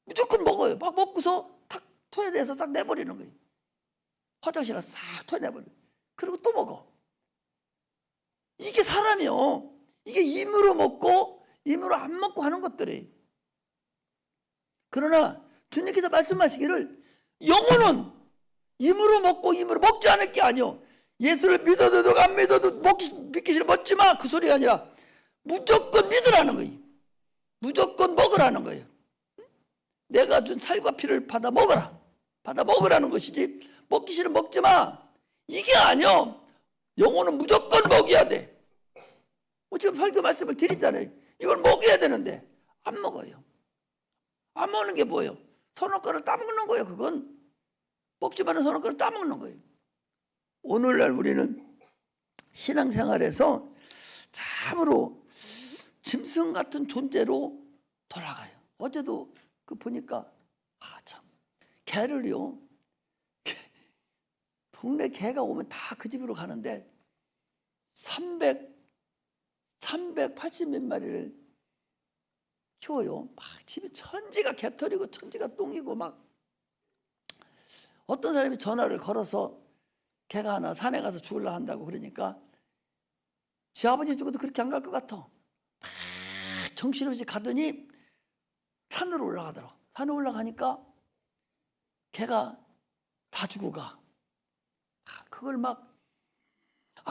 무조건 먹어요. 막 먹고서 탁 토해내서 싹 내버리는 거예요. 화장실에 싹 토해내버려요. 그리고 또 먹어. 이게 사람이요. 이게 힘으로 먹고 힘으로 안 먹고 하는 것들이에요. 그러나 주님께서 말씀하시기를 영혼은 힘으로 먹고 힘으로 먹지 않을 게 아니요. 예수를 믿어도 안 믿어도 믿기 싫으면 먹지 마. 그 소리가 아니라 무조건 믿으라는 거예요. 무조건 먹으라는 거예요. 내가 준 살과 피를 받아 먹어라. 받아 먹으라는 것이지 먹기 싫으면 먹지 마. 이게 아니요. 영혼은 무조건 먹여야 돼. 지금 설교 말씀을 드리잖아요. 이걸 먹여야 되는데 안 먹어요. 안 먹는 게 뭐예요? 선악과를 따먹는 거예요. 그건 먹지 말은 선악과를 따먹는 거예요. 오늘날 우리는 신앙생활에서 참으로 짐승 같은 존재로 돌아가요. 어제도 보니까 참 개를요, 동네 개가 오면 다 그 집으로 가는데 380몇 마리를 키워요. 막 집에 천지가 개털이고 천지가 똥이고 막. 어떤 사람이 전화를 걸어서 개가 하나 산에 가서 죽으려 한다고 그러니까 지 아버지 죽어도 그렇게 안 갈 것 같아. 막 정신없이 가더니 산으로 올라가더라고. 산에 올라가니까 개가 다 죽어가. 그걸 막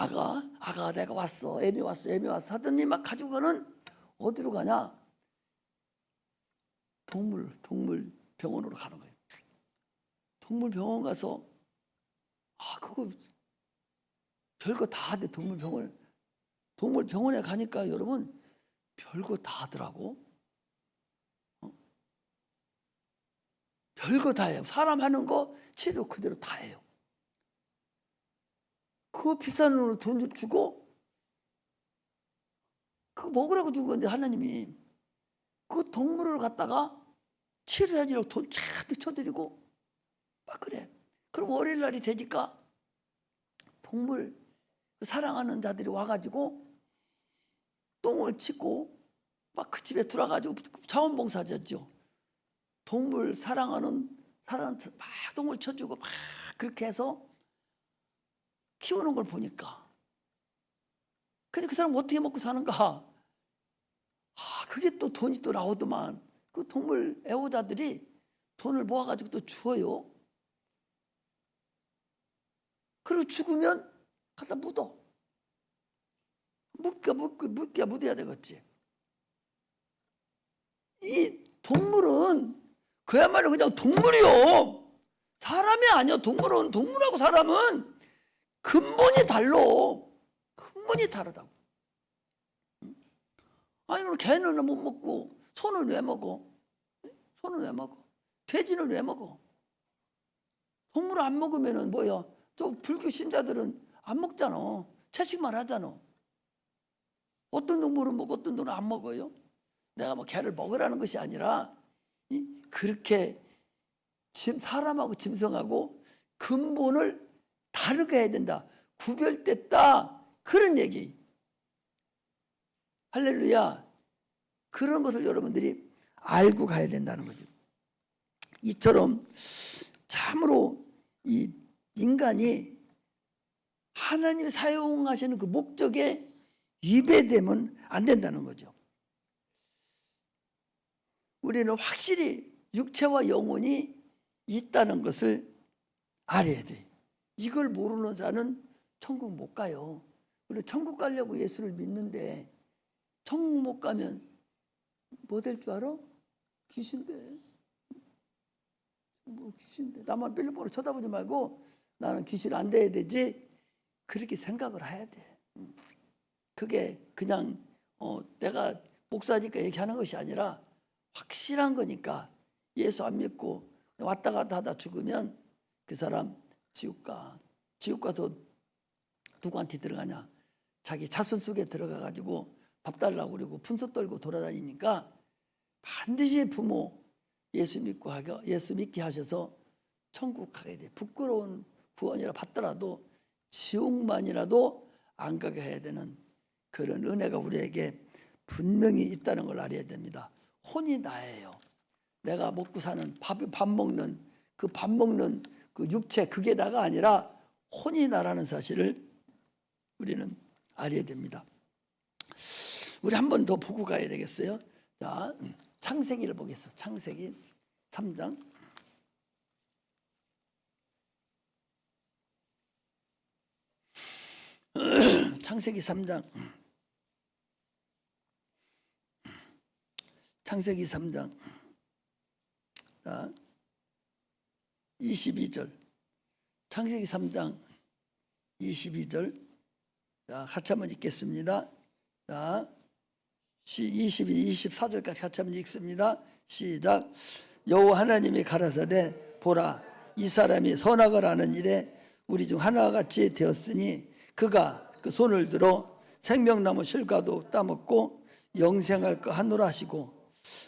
아가 내가 왔어. 애미 왔어 하더니 막 가지고 가는 어디로 가냐? 동물 병원으로 가는 거예요. 동물 병원 가서 그거 별거 다 하대. 동물 병원에 가니까 여러분 별거 다 하더라고. 별거 다 해요. 사람 하는 거 치료 그대로 다 해요. 그 비싼 돈 주고 그거 먹으라고 준 건데 하나님이 그 동물을 갖다가 치료해주려고 돈 잔뜩 쳐드리고 막 그래. 그럼 월요일 날이 되니까 동물 사랑하는 자들이 와가지고 똥을 치고 막 그 집에 들어가지고 자원봉사자죠. 동물 사랑하는 사람한테 막 똥을 쳐주고 막 그렇게 해서 키우는 걸 보니까 근데 그 사람 어떻게 먹고 사는가? 그게 또 돈이 또 나오더만. 그 동물 애호자들이 돈을 모아가지고 또 주어요. 그리고 죽으면 갖다 묻어. 묻어야 되겠지. 이 동물은 그야말로 그냥 동물이요. 사람이 아니야. 동물하고 사람은 근본이 달라. 근본이 다르다고. 아니 그럼 개는 못 먹고 소는 왜 먹어? 소는 왜 먹어? 돼지는 왜 먹어? 동물 안 먹으면은 뭐야? 또 불교 신자들은 안 먹잖아. 채식만 하잖아. 어떤 동물은 먹고 어떤 동물은 안 먹어요? 내가 뭐 개를 먹으라는 것이 아니라 그렇게 사람하고 짐승하고 근본을 다르게 해야 된다. 구별됐다. 그런 얘기. 할렐루야. 그런 것을 여러분들이 알고 가야 된다는 거죠. 이처럼 참으로 이 인간이 하나님이 사용하시는 그 목적에 위배되면 안 된다는 거죠. 우리는 확실히 육체와 영혼이 있다는 것을 알아야 돼. 이걸 모르는 자는 천국 못 가요. 우리 천국 가려고 예수를 믿는데 천국 못 가면 뭐 될 줄 알아? 귀신돼. 귀신돼. 나만 빌보로 쳐다보지 말고 나는 귀신 안 돼야 되지. 그렇게 생각을 해야 돼. 그게 그냥 내가 목사니까 얘기하는 것이 아니라 확실한 거니까. 예수 안 믿고 왔다 갔다 하다 죽으면 그 사람 지옥 가. 지옥 가서 누구한테 들어가냐? 자기 자손 속에 들어가 가지고 밥 달라고 그러고 분소 떨고 돌아다니니까 반드시 부모 예수 믿게 하셔서 천국 가게 돼. 부끄러운 구원이라 받더라도 지옥만이라도 안 가게 해야 되는 그런 은혜가 우리에게 분명히 있다는 걸 알아야 됩니다. 혼이 나예요. 내가 먹고 사는 밥 먹는 그 육체 그게 나가 아니라 혼이 나라는 사실을 우리는 알아야 됩니다. 우리 한 번 더 보고 가야 되겠어요. 자, 창세기를 보겠습니다. 창세기 3장. 창세기 3장. 창세기 3장. 자, 22절. 창세기 3장 22절. 자, 같이 한번 읽겠습니다. 자, 22, 24절까지 같이 한번 읽습니다. 시작. 여호와 하나님이 가라사대 보라 이 사람이 선악을 아는 일에 우리 중 하나와 같이 되었으니 그가 그 손을 들어 생명나무 실과도 따먹고 영생할 거 하노라 하시고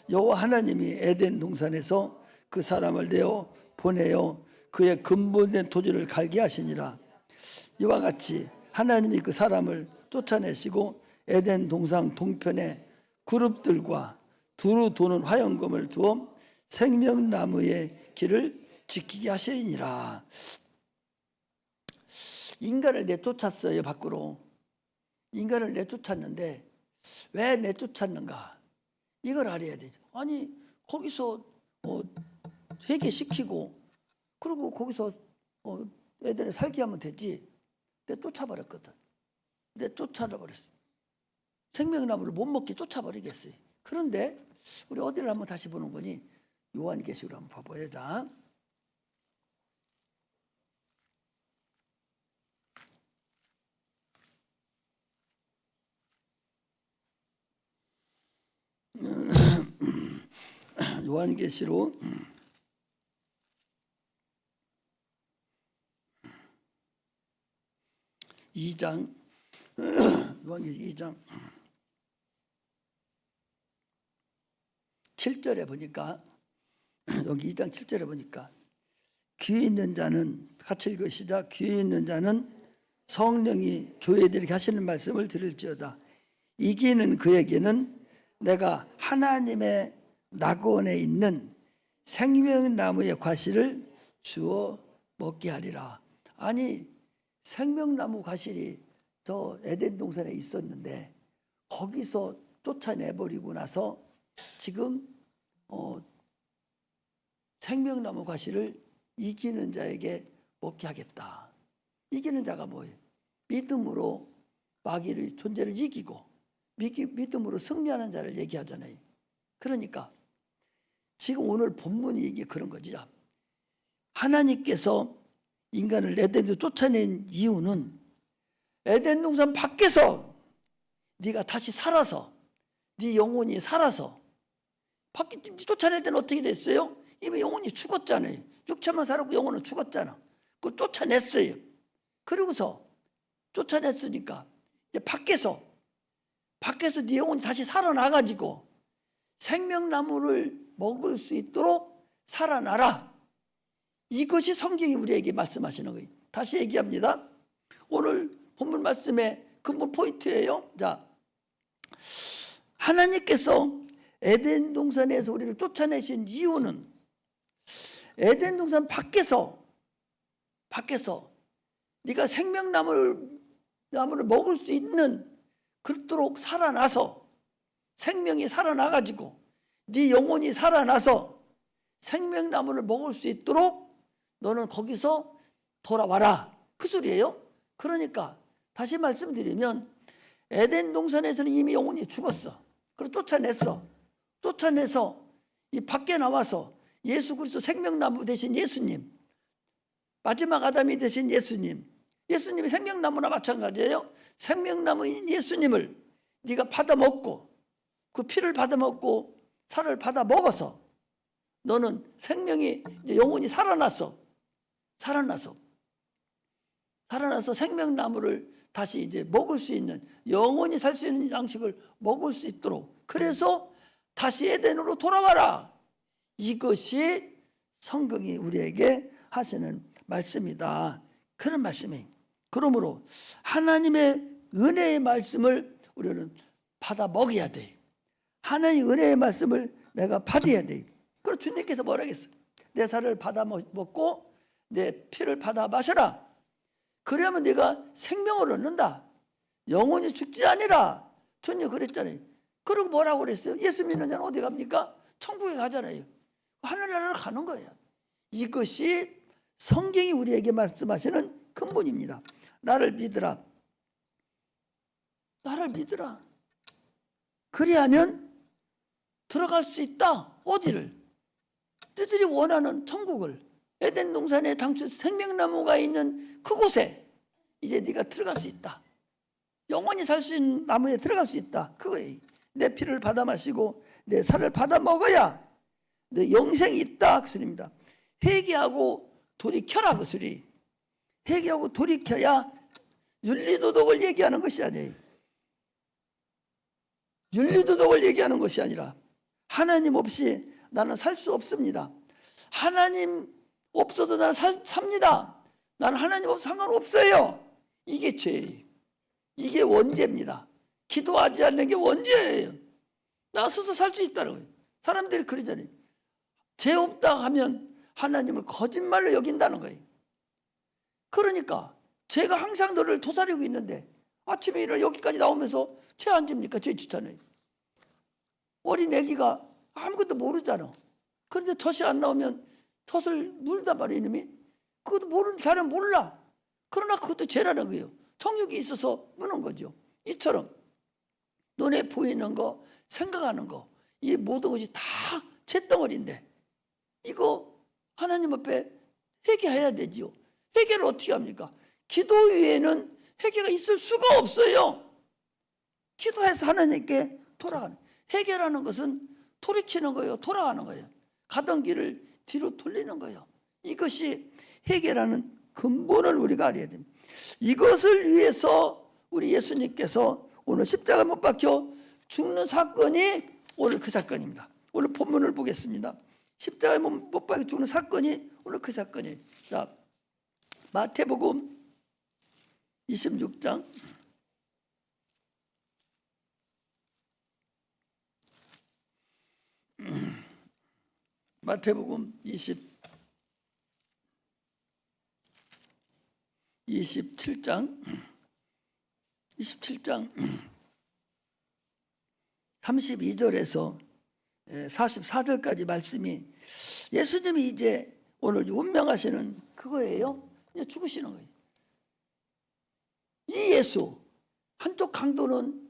여호와 하나님이 에덴 동산에서 그 사람을 내어 보내어 그의 근본된 토지를 갈게 하시니라. 이와 같이 하나님이 그 사람을 쫓아내시고 에덴 동산 동편에 그룹들과 두루 도는 화영검을 두어 생명나무의 길을 지키게 하시니라. 인간을 내쫓았어요. 밖으로. 인간을 내쫓았는데 왜 내쫓았는가? 이걸 알아야 되죠. 아니 거기서 회개시키고 그리고 거기서 에덴에 살게 하면 되지. 내쫓아버렸거든. 근데 쫓아버렸어요. 생명나무를 못 먹게 쫓아버리겠어요. 그런데 우리 어디를 한번 다시 보는 거니? 요한계시록을 한번 봐봐요. 자, 요한계시록 2장 요한계시록 2장 7절에 보니까 여기 2장 7절에 보니까 귀 있는 자는 같이 읽으시자. 귀 있는 자는 성령이 교회들에게 하시는 말씀을 들을지어다. 이기는 그에게는 내가 하나님의 낙원에 있는 생명나무의 과실을 주어 먹게 하리라. 아니 생명나무 과실이 저 에덴 동산에 있었는데 거기서 쫓아내버리고 나서 지금 생명나무 과실을 이기는 자에게 먹게 하겠다. 이기는 자가 뭐예요? 믿음으로 마귀의 존재를 이기고 믿음으로 승리하는 자를 얘기하잖아요. 그러니까 지금 오늘 본문이 이게 그런 거죠. 하나님께서 인간을 에덴에서 쫓아낸 이유는 에덴 동산 밖에서 네가 다시 살아서 네 영혼이 살아서 밖에 쫓아낼 때는 어떻게 됐어요? 이미 영혼이 죽었잖아요. 육체만 살았고 영혼은 죽었잖아. 그걸 쫓아냈어요. 그러고서 쫓아냈으니까 이제 밖에서 네 영혼이 다시 살아나가지고 생명나무를 먹을 수 있도록 살아나라. 이것이 성경이 우리에게 말씀하시는 거예요. 다시 얘기합니다. 오늘 본문 말씀의 근본 포인트예요. 자, 하나님께서 에덴 동산에서 우리를 쫓아내신 이유는 에덴 동산 밖에서 네가 생명나무를 먹을 수 있는 그토록 살아나서 생명이 살아나가지고 네 영혼이 살아나서 생명나무를 먹을 수 있도록 너는 거기서 돌아와라. 그 소리예요. 그러니까 다시 말씀드리면 에덴 동산에서는 이미 영혼이 죽었어. 그리고 쫓아내서 이 밖에 나와서 예수 그리스도 생명나무 되신 예수님, 마지막 아담이 되신 예수님이 생명나무나 마찬가지예요. 생명나무인 예수님을 네가 받아 먹고 그 피를 받아 먹고 살을 받아 먹어서 너는 생명이 영혼이 살아나서 생명나무를 다시 이제 먹을 수 있는 영원히 살 수 있는 양식을 먹을 수 있도록 그래서 다시 에덴으로 돌아와라. 이것이 성경이 우리에게 하시는 말씀이다. 그런 말씀이에요. 그러므로 하나님의 은혜의 말씀을 우리는 받아 먹어야 돼. 하나님의 은혜의 말씀을 내가 받아야 돼. 그리고 주님께서 뭐라 했어요? 내 살을 받아 먹고 내 피를 받아 마셔라. 그러면 네가 생명을 얻는다. 영원히 죽지 아니라. 주님 그랬잖아요. 그리고 뭐라고 그랬어요? 예수 믿는 자는 어디 갑니까? 천국에 가잖아요. 하늘나라로 가는 거예요. 이것이 성경이 우리에게 말씀하시는 근본입니다. 나를 믿으라. 그리하면 들어갈 수 있다. 어디를? 너희들이 원하는 천국을. 에덴 동산에 당초 생명나무가 있는 그곳에 이제 네가 들어갈 수 있다. 영원히 살 수 있는 나무에 들어갈 수 있다. 그거예요. 내 피를 받아 마시고 내 살을 받아 먹어야 내 영생이 있다. 그 소리입니다. 회개하고 돌이켜라. 그 소리. 회개하고 돌이켜야 윤리도덕을 얘기하는 것이 아니에요. 윤리도덕을 얘기하는 것이 아니라 하나님 없이 나는 살 수 없습니다. 하나님 없어도 나는 삽니다. 나는 하나님 없어도 상관없어요. 이게 죄예요. 이게 원죄입니다. 기도하지 않는 게 원죄예요. 나 스스로 살 수 있다는 거예요. 사람들이 그러잖아요. 죄 없다 하면 하나님을 거짓말로 여긴다는 거예요. 그러니까 죄가 항상 너를 도사리고 있는데 아침에 일어나 여기까지 나오면서 죄 안 집니까? 죄 짓잖아요. 어린 애기가 아무것도 모르잖아. 그런데 젖이 안 나오면 젖을 물단 말이에요. 이놈이. 그것도 모르는 게 아니라 몰라. 그러나 그것도 죄라는 거예요. 정욕이 있어서 무는 거죠. 이처럼 눈에 보이는 거, 생각하는 거, 이 모든 것이 다 잿덩어리인데 이거 하나님 앞에 회개해야 되지요. 회개를 어떻게 합니까? 기도 외에는 회개가 있을 수가 없어요. 기도해서 하나님께 돌아가는. 회개라는 것은 돌이키는 거예요. 돌아가는 거예요. 가던 길을 뒤로 돌리는 거예요. 이것이 회개라는 근본을 우리가 알아야 됩니다. 이것을 위해서 우리 예수님께서 오늘 십자가 못 박혀 죽는 사건이 오늘 그 사건입니다. 오늘 본문을 보겠습니다. 십자가에 못 박혀 죽는 사건이 오늘 그 사건이에요. 자, 마태복음 26장 마태복음 27장 32절에서 44절까지 말씀이 예수님이 이제 오늘 운명하시는 그거예요. 이제 죽으시는 거예요. 이 예수 한쪽 강도는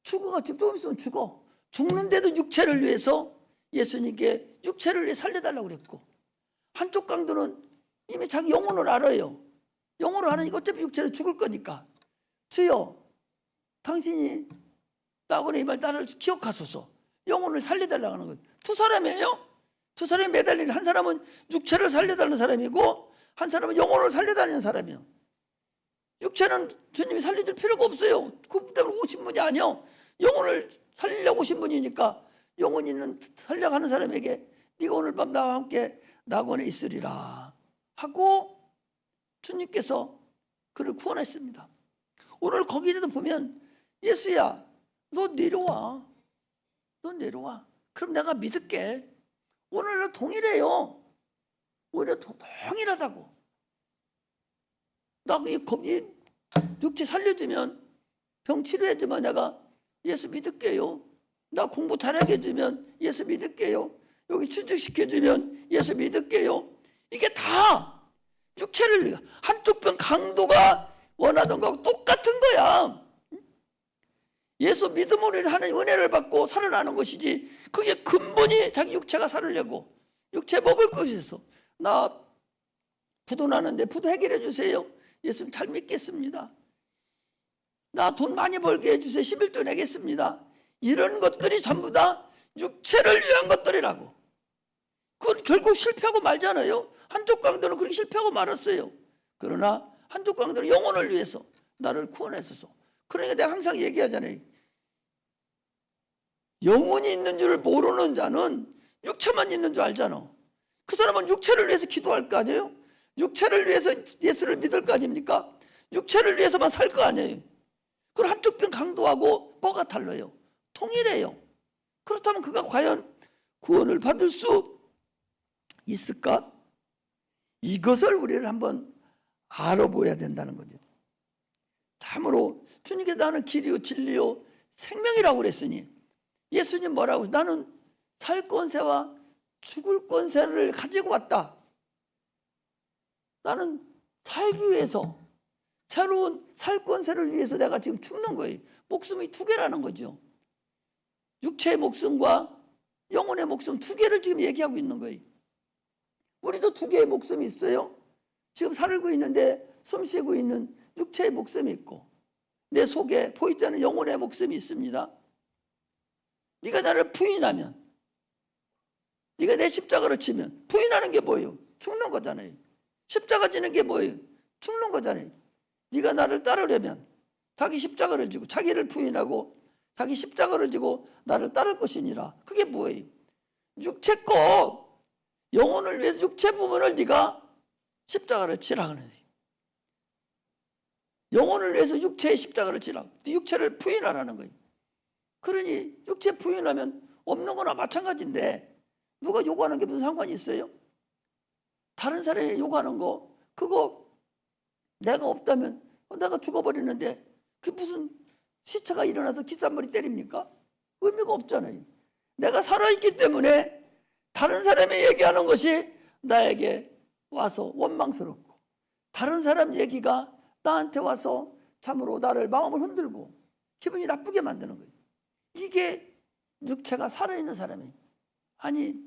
죽어가 좀 있으면 죽어. 죽는데도 육체를 위해서 예수님께 육체를 위해 살려달라고 그랬고, 한쪽 강도는 이미 자기 영혼을 알아요. 영혼을 알으니까 어차피 육체는 죽을 거니까 주여 당신이 나하고는 이 말 나를 기억하소서, 영혼을 살려달라고 하는 거예요. 두 사람이에요. 두 사람이 매달리는, 한 사람은 육체를 살려달라는 사람이고 한 사람은 영혼을 살려달라는 사람이에요. 육체는 주님이 살려줄 필요가 없어요. 그 때문에 오신 분이 아니요, 영혼을 살리려고 오신 분이니까 영혼 있는 살려가는 사람에게 네가 오늘 밤 나와 함께 낙원에 있으리라 하고 주님께서 그를 구원했습니다. 오늘 거기에도 보면 예수야 너 내려와, 너 내려와. 그럼 내가 믿을게. 오늘은 동일해요. 오히려 동일하다고. 나 이 육체 살려주면, 병 치료해주면 내가 예수 믿을게요. 나 공부 잘하게 해주면 예수 믿을게요. 여기 취직시켜주면 예수 믿을게요. 이게 다 육체를 위해, 한쪽 병 강도가 원하던 거하고 똑같은 거야. 예수 믿음으로 하나님 은혜를 받고 살아나는 것이지, 그게 근본이 자기 육체가 살으려고, 육체 먹을 것이 있어. 나 부도 나는데 부도 해결해 주세요. 예수님 잘 믿겠습니다. 나 돈 많이 벌게 해주세요. 11조 내겠습니다. 이런 것들이 전부 다 육체를 위한 것들이라고. 그건 결국 실패하고 말잖아요. 한쪽 강도는 그렇게 실패하고 말았어요. 그러나 한쪽 강도는 영혼을 위해서 나를 구원했어서. 그러니까 내가 항상 얘기하잖아요. 영혼이 있는 줄을 모르는 자는 육체만 있는 줄 알잖아. 그 사람은 육체를 위해서 기도할 거 아니에요? 육체를 위해서 예수를 믿을 거 아닙니까? 육체를 위해서만 살 거 아니에요? 그럼 한쪽 병 강도하고 뭐가 달라요? 통일해요. 그렇다면 그가 과연 구원을 받을 수 있을까? 이것을 우리를 한번 알아보아야 된다는 거죠. 참으로 주님께서 나는 길이요 진리요 생명이라고 그랬으니, 예수님 뭐라고? 나는 살 권세와 죽을 권세를 가지고 왔다. 나는 살기 위해서, 새로운 살 권세를 위해서 내가 지금 죽는 거예요. 목숨이 두 개라는 거죠. 육체의 목숨과 영혼의 목숨 두 개를 지금 얘기하고 있는 거예요. 우리도 두 개의 목숨이 있어요. 지금 살고 있는데 숨 쉬고 있는 육체의 목숨이 있고, 내 속에 보이지 않는 영혼의 목숨이 있습니다. 네가 나를 부인하면, 네가 내 십자가를 치면, 부인하는 게 뭐예요? 죽는 거잖아요. 십자가 지는 게 뭐예요? 죽는 거잖아요. 네가 나를 따르려면 자기 십자가를 지고, 자기를 부인하고 자기 십자가를 지고 나를 따를 것이니라. 그게 뭐예요? 육체 거, 영혼을 위해서 육체 부분을 네가 십자가를 치라 그러는 거예요. 영혼을 위해서 육체의 십자가를 치라. 네 육체를 부인하라는 거예요. 그러니 육체 부인하면 없는 거나 마찬가지인데, 누가 요구하는 게 무슨 상관이 있어요? 다른 사람이 요구하는 거, 그거 내가 없다면 내가 죽어버리는데 그게 무슨 시체가 일어나서 기싸머리 때립니까? 의미가 없잖아요. 내가 살아있기 때문에 다른 사람이 얘기하는 것이 나에게 와서 원망스럽고 다른 사람 얘기가 나한테 와서 참으로 나를 마음을 흔들고 기분이 나쁘게 만드는 거예요. 이게 육체가 살아있는 사람이에요. 아니,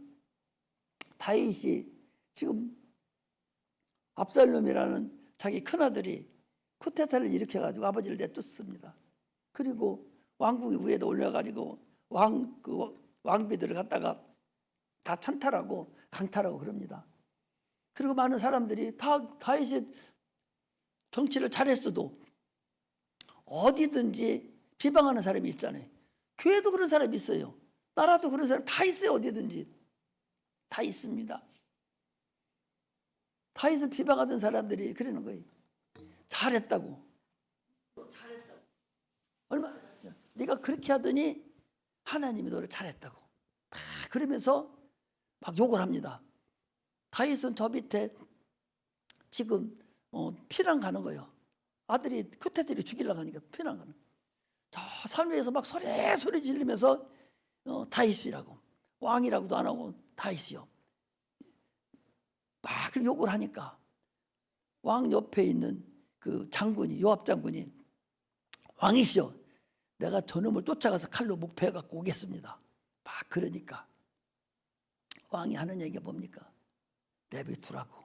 다윗이 지금 압살롬이라는 자기 큰아들이 쿠데타를 일으켜가지고 아버지를 내쫓습니다. 그리고 왕궁 위에도 올려가지고 왕비들을 갖다가 다 찬탈하고 강탈하고 그럽니다. 그리고 많은 사람들이 다 다윗이 정치를 잘했어도 어디든지 비방하는 사람이 있잖아요. 교회도 그런 사람이 있어요. 나라도 그런 사람 다 있어요. 어디든지 다 있습니다. 다윗을 비방하던 사람들이 그러는 거예요. 잘했다고. 얼마나 네가 그렇게 하더니 하나님이 너를 잘했다고. 그러면서 막 욕을 합니다. 다윗은 저 밑에 지금 피난 가는 거예요. 아들이 쿠데타를 죽이려고 하니까 피난 가는 거예요. 저 산 위에서 막 소리 지르면서 다윗이라고, 왕이라고도 안 하고 다윗이요. 막 그렇게 욕을 하니까 왕 옆에 있는 그 장군이, 요압 장군이, 왕이시여, 내가 저놈을 쫓아가서 칼로 목패 갖고 오겠습니다. 막 그러니까 왕이 하는 얘기가 뭡니까? 내비두라고.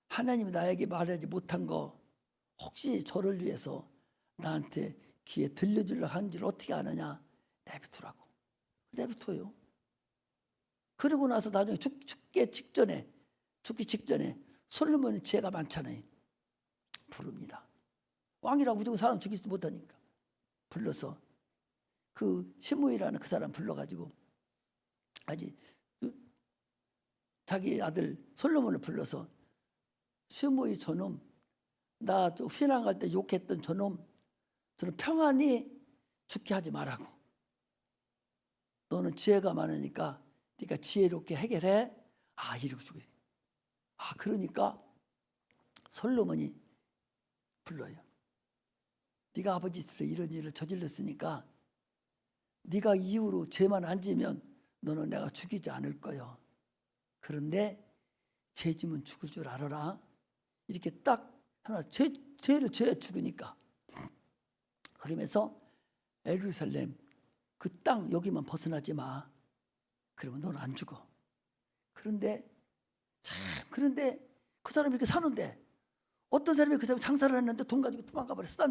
하나님이 나에게 말하지 못한 거 혹시 저를 위해서 나한테 귀에 들려주려고 하는지를 어떻게 아느냐? 내비두라고. 내비둬요. 그러고 나서 나중에 죽기 직전에 솔로몬의 죄가 많잖아요. 부릅니다. 왕이라고 무조건 사람 죽이지도 못하니까 불러서 그 시므이라는 그 사람 불러가지고 자기 아들 솔로몬을 불러서 시므이 저놈, 나 휘랑 갈 때 욕했던 저놈, 저는 평안히 죽게 하지 말라고. 너는 지혜가 많으니까 네가 지혜롭게 해결해. 이러고 죽여. 그러니까 솔로몬이 불러요. 네가 아버지 있을 이런 일을 저질렀으니까 네가 이후로 죄만 안 지면 너는 내가 죽이지 않을 거야. 그런데 죄 지면 죽을 줄 알아라. 이렇게 딱 하나 죄를 죽으니까. 그러면서 예루살렘 그 땅 여기만 벗어나지 마. 그러면 너는 안 죽어. 그런데 그 사람이 이렇게 사는데 어떤 사람이 그 사람이 장사를 했는데 돈 가지고 도망가 버렸어.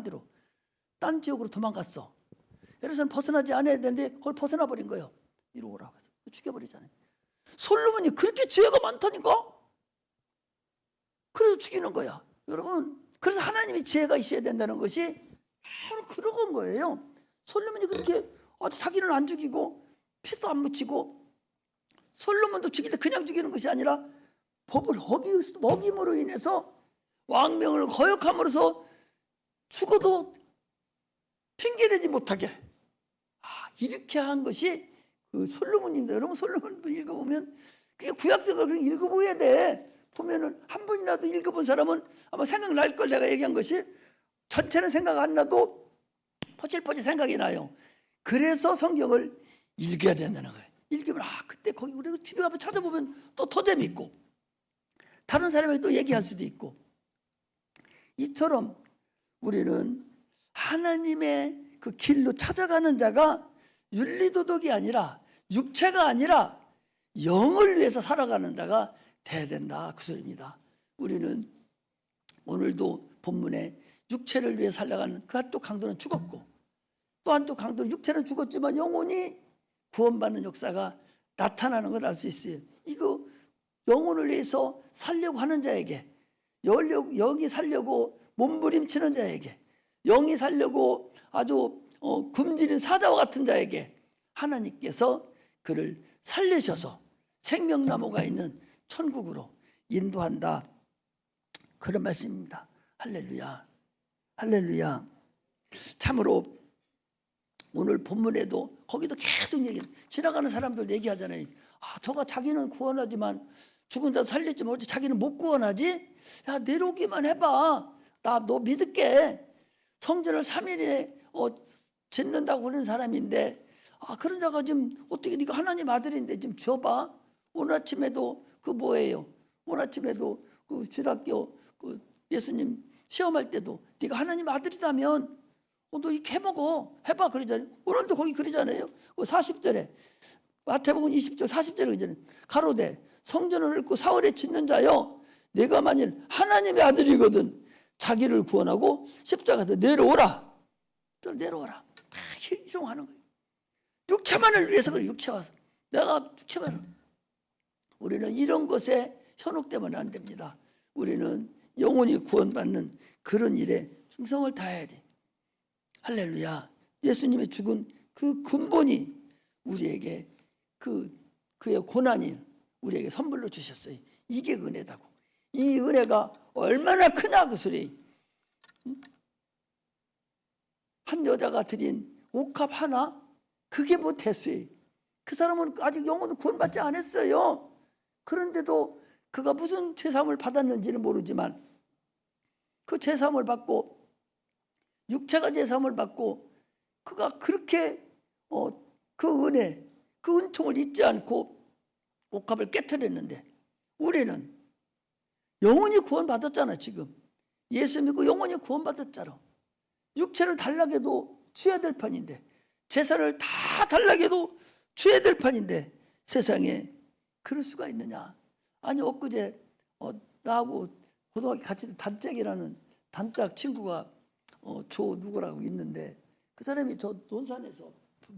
딴 지역으로 도망갔어. 예루살렘 벗어나지 않아야 되는데 그걸 벗어나 버린 거예요. 이리 오라고 해서 죽여버리잖아요. 솔로몬이 그렇게 죄가 많다니까? 그래서 죽이는 거야. 여러분, 그래서 하나님이 지혜가 있어야 된다는 것이 바로 그런 거예요. 솔로몬이 그렇게 자기는 안 죽이고 피도 안 묻히고 솔로몬도 죽일 때 그냥 죽이는 것이 아니라 법을 어김으로 인해서 왕명을 거역함으로써 죽어도 핑계대지 못하게 이렇게 한 것이 그 솔로몬인데, 여러분 솔로몬 읽어보면 그게 구약성을 읽어봐야 돼. 보면은 한 번이라도 읽어본 사람은 아마 생각날 걸. 내가 얘기한 것이 전체는 생각 안 나도 포질포질 생각이 나요. 그래서 성경을 읽어야 된다는 거예요. 읽으면 그때 거기 우리 집에 가서 찾아보면 또 더 재밌고 다른 사람에게 또 얘기할 수도 있고. 이처럼 우리는 하나님의 그 길로 찾아가는 자가 윤리도덕이 아니라 육체가 아니라 영을 위해서 살아가는 자가 돼야 된다, 그 소리입니다. 우리는 오늘도 본문에 육체를 위해 살아가는 그 한쪽 강도는 죽었고 또 한쪽 강도는 육체는 죽었지만 영혼이 구원받는 역사가 나타나는 걸 알 수 있어요. 이거 영혼을 위해서 살려고 하는 자에게, 영이 살려고 몸부림치는 자에게, 영이 살려고 아주 굶주린 사자와 같은 자에게 하나님께서 그를 살리셔서 생명나무가 있는 천국으로 인도한다, 그런 말씀입니다. 할렐루야, 할렐루야. 참으로 오늘 본문에도 거기도 계속 지나가는 사람들 얘기하잖아요. 저가 자기는 구원하지만 죽은 자 살릴지 모르지 자기는 못 구원하지? 야, 내려오기만 해봐. 나 너 믿을게. 성전을 3일에 짓는다고 그러는 사람인데 그런 자가 지금 어떻게 네가 하나님 아들인데 좀 줘봐. 오늘 아침에도 그 뭐예요? 오늘 아침에도 그 주일학교 그 예수님 시험할 때도 네가 하나님 아들이라면 너 이렇게 해먹어 해봐 그러잖아요. 오늘도 거기 그러잖아요. 40절에 마태복음 20절 40절에 그러잖아요. 가로되 성전을 읊고 사흘에 짓는 자여 내가 만일 하나님의 아들이거든 자기를 구원하고 십자가에서 내려오라. 내려오라. 희롱하는 거예요. 육체만을 위해서 그래. 육체 와서 내가 육체만을. 우리는 이런 것에 현혹되면 안 됩니다. 우리는 영혼이 구원받는 그런 일에 충성을 다해야 돼. 할렐루야. 예수님의 죽은 그 근본이 우리에게 그의 고난이 우리에게 선물로 주셨어요. 이게 은혜다고. 이 은혜가 얼마나 크냐 그 소리. 한 여자가 드린 옥합 하나 그게 뭐 됐어요. 그 사람은 아직 영혼은 구원받지 않았어요. 그런데도 그가 무슨 죄사함을 받았는지는 모르지만 그 죄사함을 받고 육체가 죄사함을 받고 그가 그렇게 그 은혜 그 은총을 잊지 않고 옥합을 깨트렸는데 우리는 영원히 구원받았잖아. 지금 예수 믿고 영원히 구원받았잖아. 육체를 달라게도 취해야 될 판인데 제사를 다 달라게도 취해야 될 판인데 세상에 그럴 수가 있느냐. 아니 엊그제 나하고 고등학교 같이 단짝이라는 단짝 친구가 조 누구라고 있는데 그 사람이 저 논산에서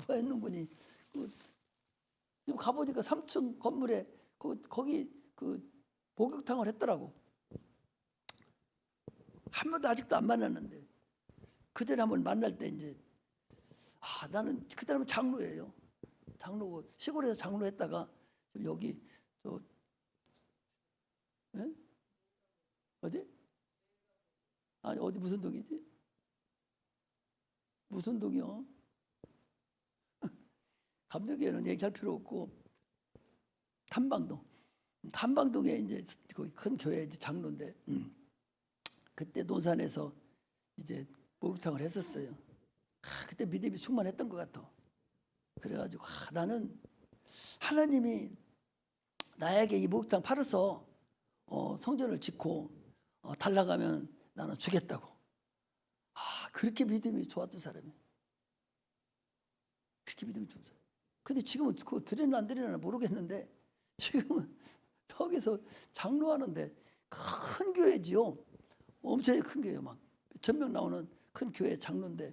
뭐 했는군이 지금 가보니까 3층 건물에 거기 그 목욕탕을 했더라고. 한 번도 아직도 안 만났는데 그전에 한번 만날 때 이제 나는 그 사람은 장로예요. 장로고 시골에서 장로했다가 여기 어디? 아니 어디 무슨 동이지? 무슨 동이요? 감독에는 얘기할 필요 없고 탐방동에 이제 거기 큰 교회 이제 장로인데 그때 논산에서 이제 목욕탕을 했었어요. 그때 믿음이 충만했던 것 같아. 그래가지고 나는 하나님이 나에게 이 목욕탕 팔아서 성전을 짓고 달라가면 나는 주겠다고. 그렇게 믿음이 좋았던 사람이. 그렇게 믿음이 좋은 사람. 근데 지금은 그거 드리나 안 드리나 모르겠는데 지금은 거기서 장로하는데 큰 교회지요. 엄청 큰 교회 막 1,000명 나오는 큰 교회 장로인데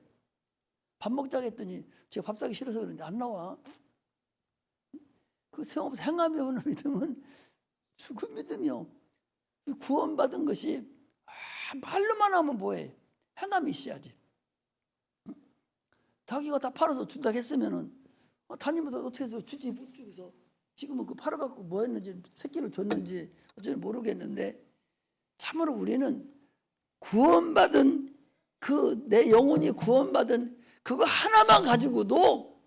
밥 먹자고 했더니 제가 밥 사기 싫어서 그러는데 안 나와. 그 행함이 없는 믿음은 죽은 믿음이요. 구원받은 것이 말로만 하면 뭐해. 행함이 있어야지. 자기가 다 팔아서 준다고 했으면은 담임보다 어떻게 해서 주지 못 주고서 지금은 그 팔아갖고 뭐 했는지 새끼를 줬는지 어쩌면 모르겠는데 참으로 우리는 구원받은 그 내 영혼이 구원받은 그거 하나만 가지고도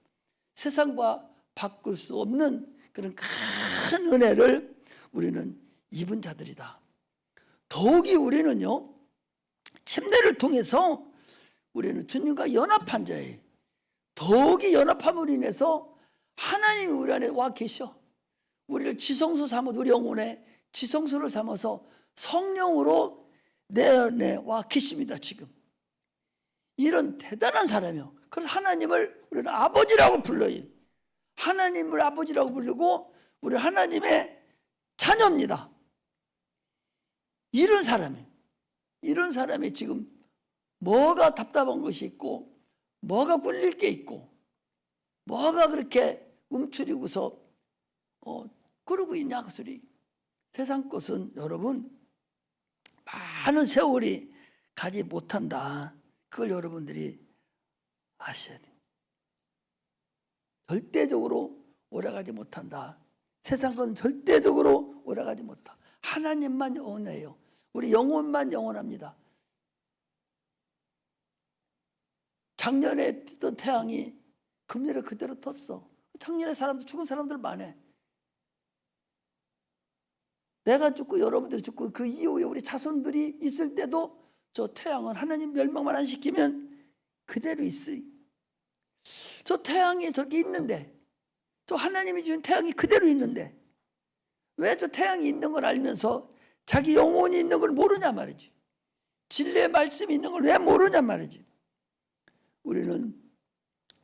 세상과 바꿀 수 없는 그런 큰 은혜를 우리는 입은 자들이다. 더욱이 우리는요 침례를 통해서 우리는 주님과 연합한 자예요. 더욱이 연합함으로 인해서 하나님이 우리 안에 와 계셔. 우리를 지성소 삼아서 우리 영혼에 지성소를 삼아서 성령으로 내 안에 와 계십니다. 지금 이런 대단한 사람이요. 그래서 하나님을 우리는 아버지라고 불러요. 하나님을 아버지라고 부르고 우리 하나님의 자녀입니다. 이런 사람이 지금 뭐가 답답한 것이 있고 뭐가 꿀릴 게 있고 뭐가 그렇게 움츠리고서 그러고 있냐 그 소리. 세상 것은 여러분 많은 세월이 가지 못한다. 그걸 여러분들이 아셔야 돼요. 절대적으로 오래가지 못한다. 세상 것은 절대적으로 오래가지 못한다. 하나님만 영원해요. 우리 영혼만 영원합니다. 작년에 뜨던 태양이 금년에 그대로 떴어. 작년에 죽은 사람들 많아. 내가 죽고 여러분들이 죽고 그 이후에 우리 자손들이 있을 때도 저 태양은 하나님 멸망만 안 시키면 그대로 있어요. 저 태양이 저렇게 있는데 저 하나님이 주신 태양이 그대로 있는데 왜 저 태양이 있는 걸 알면서 자기 영혼이 있는 걸 모르냐 말이지. 진리의 말씀이 있는 걸 왜 모르냐 말이지. 우리는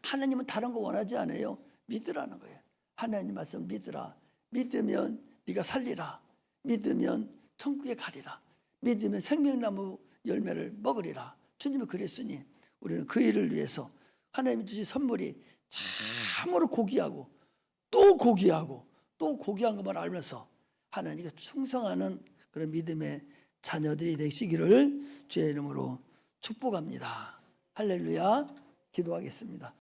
하나님은 다른 거 원하지 않아요. 믿으라는 거예요. 하나님 말씀 믿으라. 믿으면 네가 살리라. 믿으면 천국에 가리라. 믿으면 생명나무 열매를 먹으리라. 주님은 그랬으니 우리는 그 일을 위해서 하나님이 주신 선물이 참으로 고귀하고 또 고귀하고 또 고귀한 것만 알면서 하나님께 충성하는 그런 믿음의 자녀들이 되시기를 주의 이름으로 축복합니다. 할렐루야. 기도하겠습니다.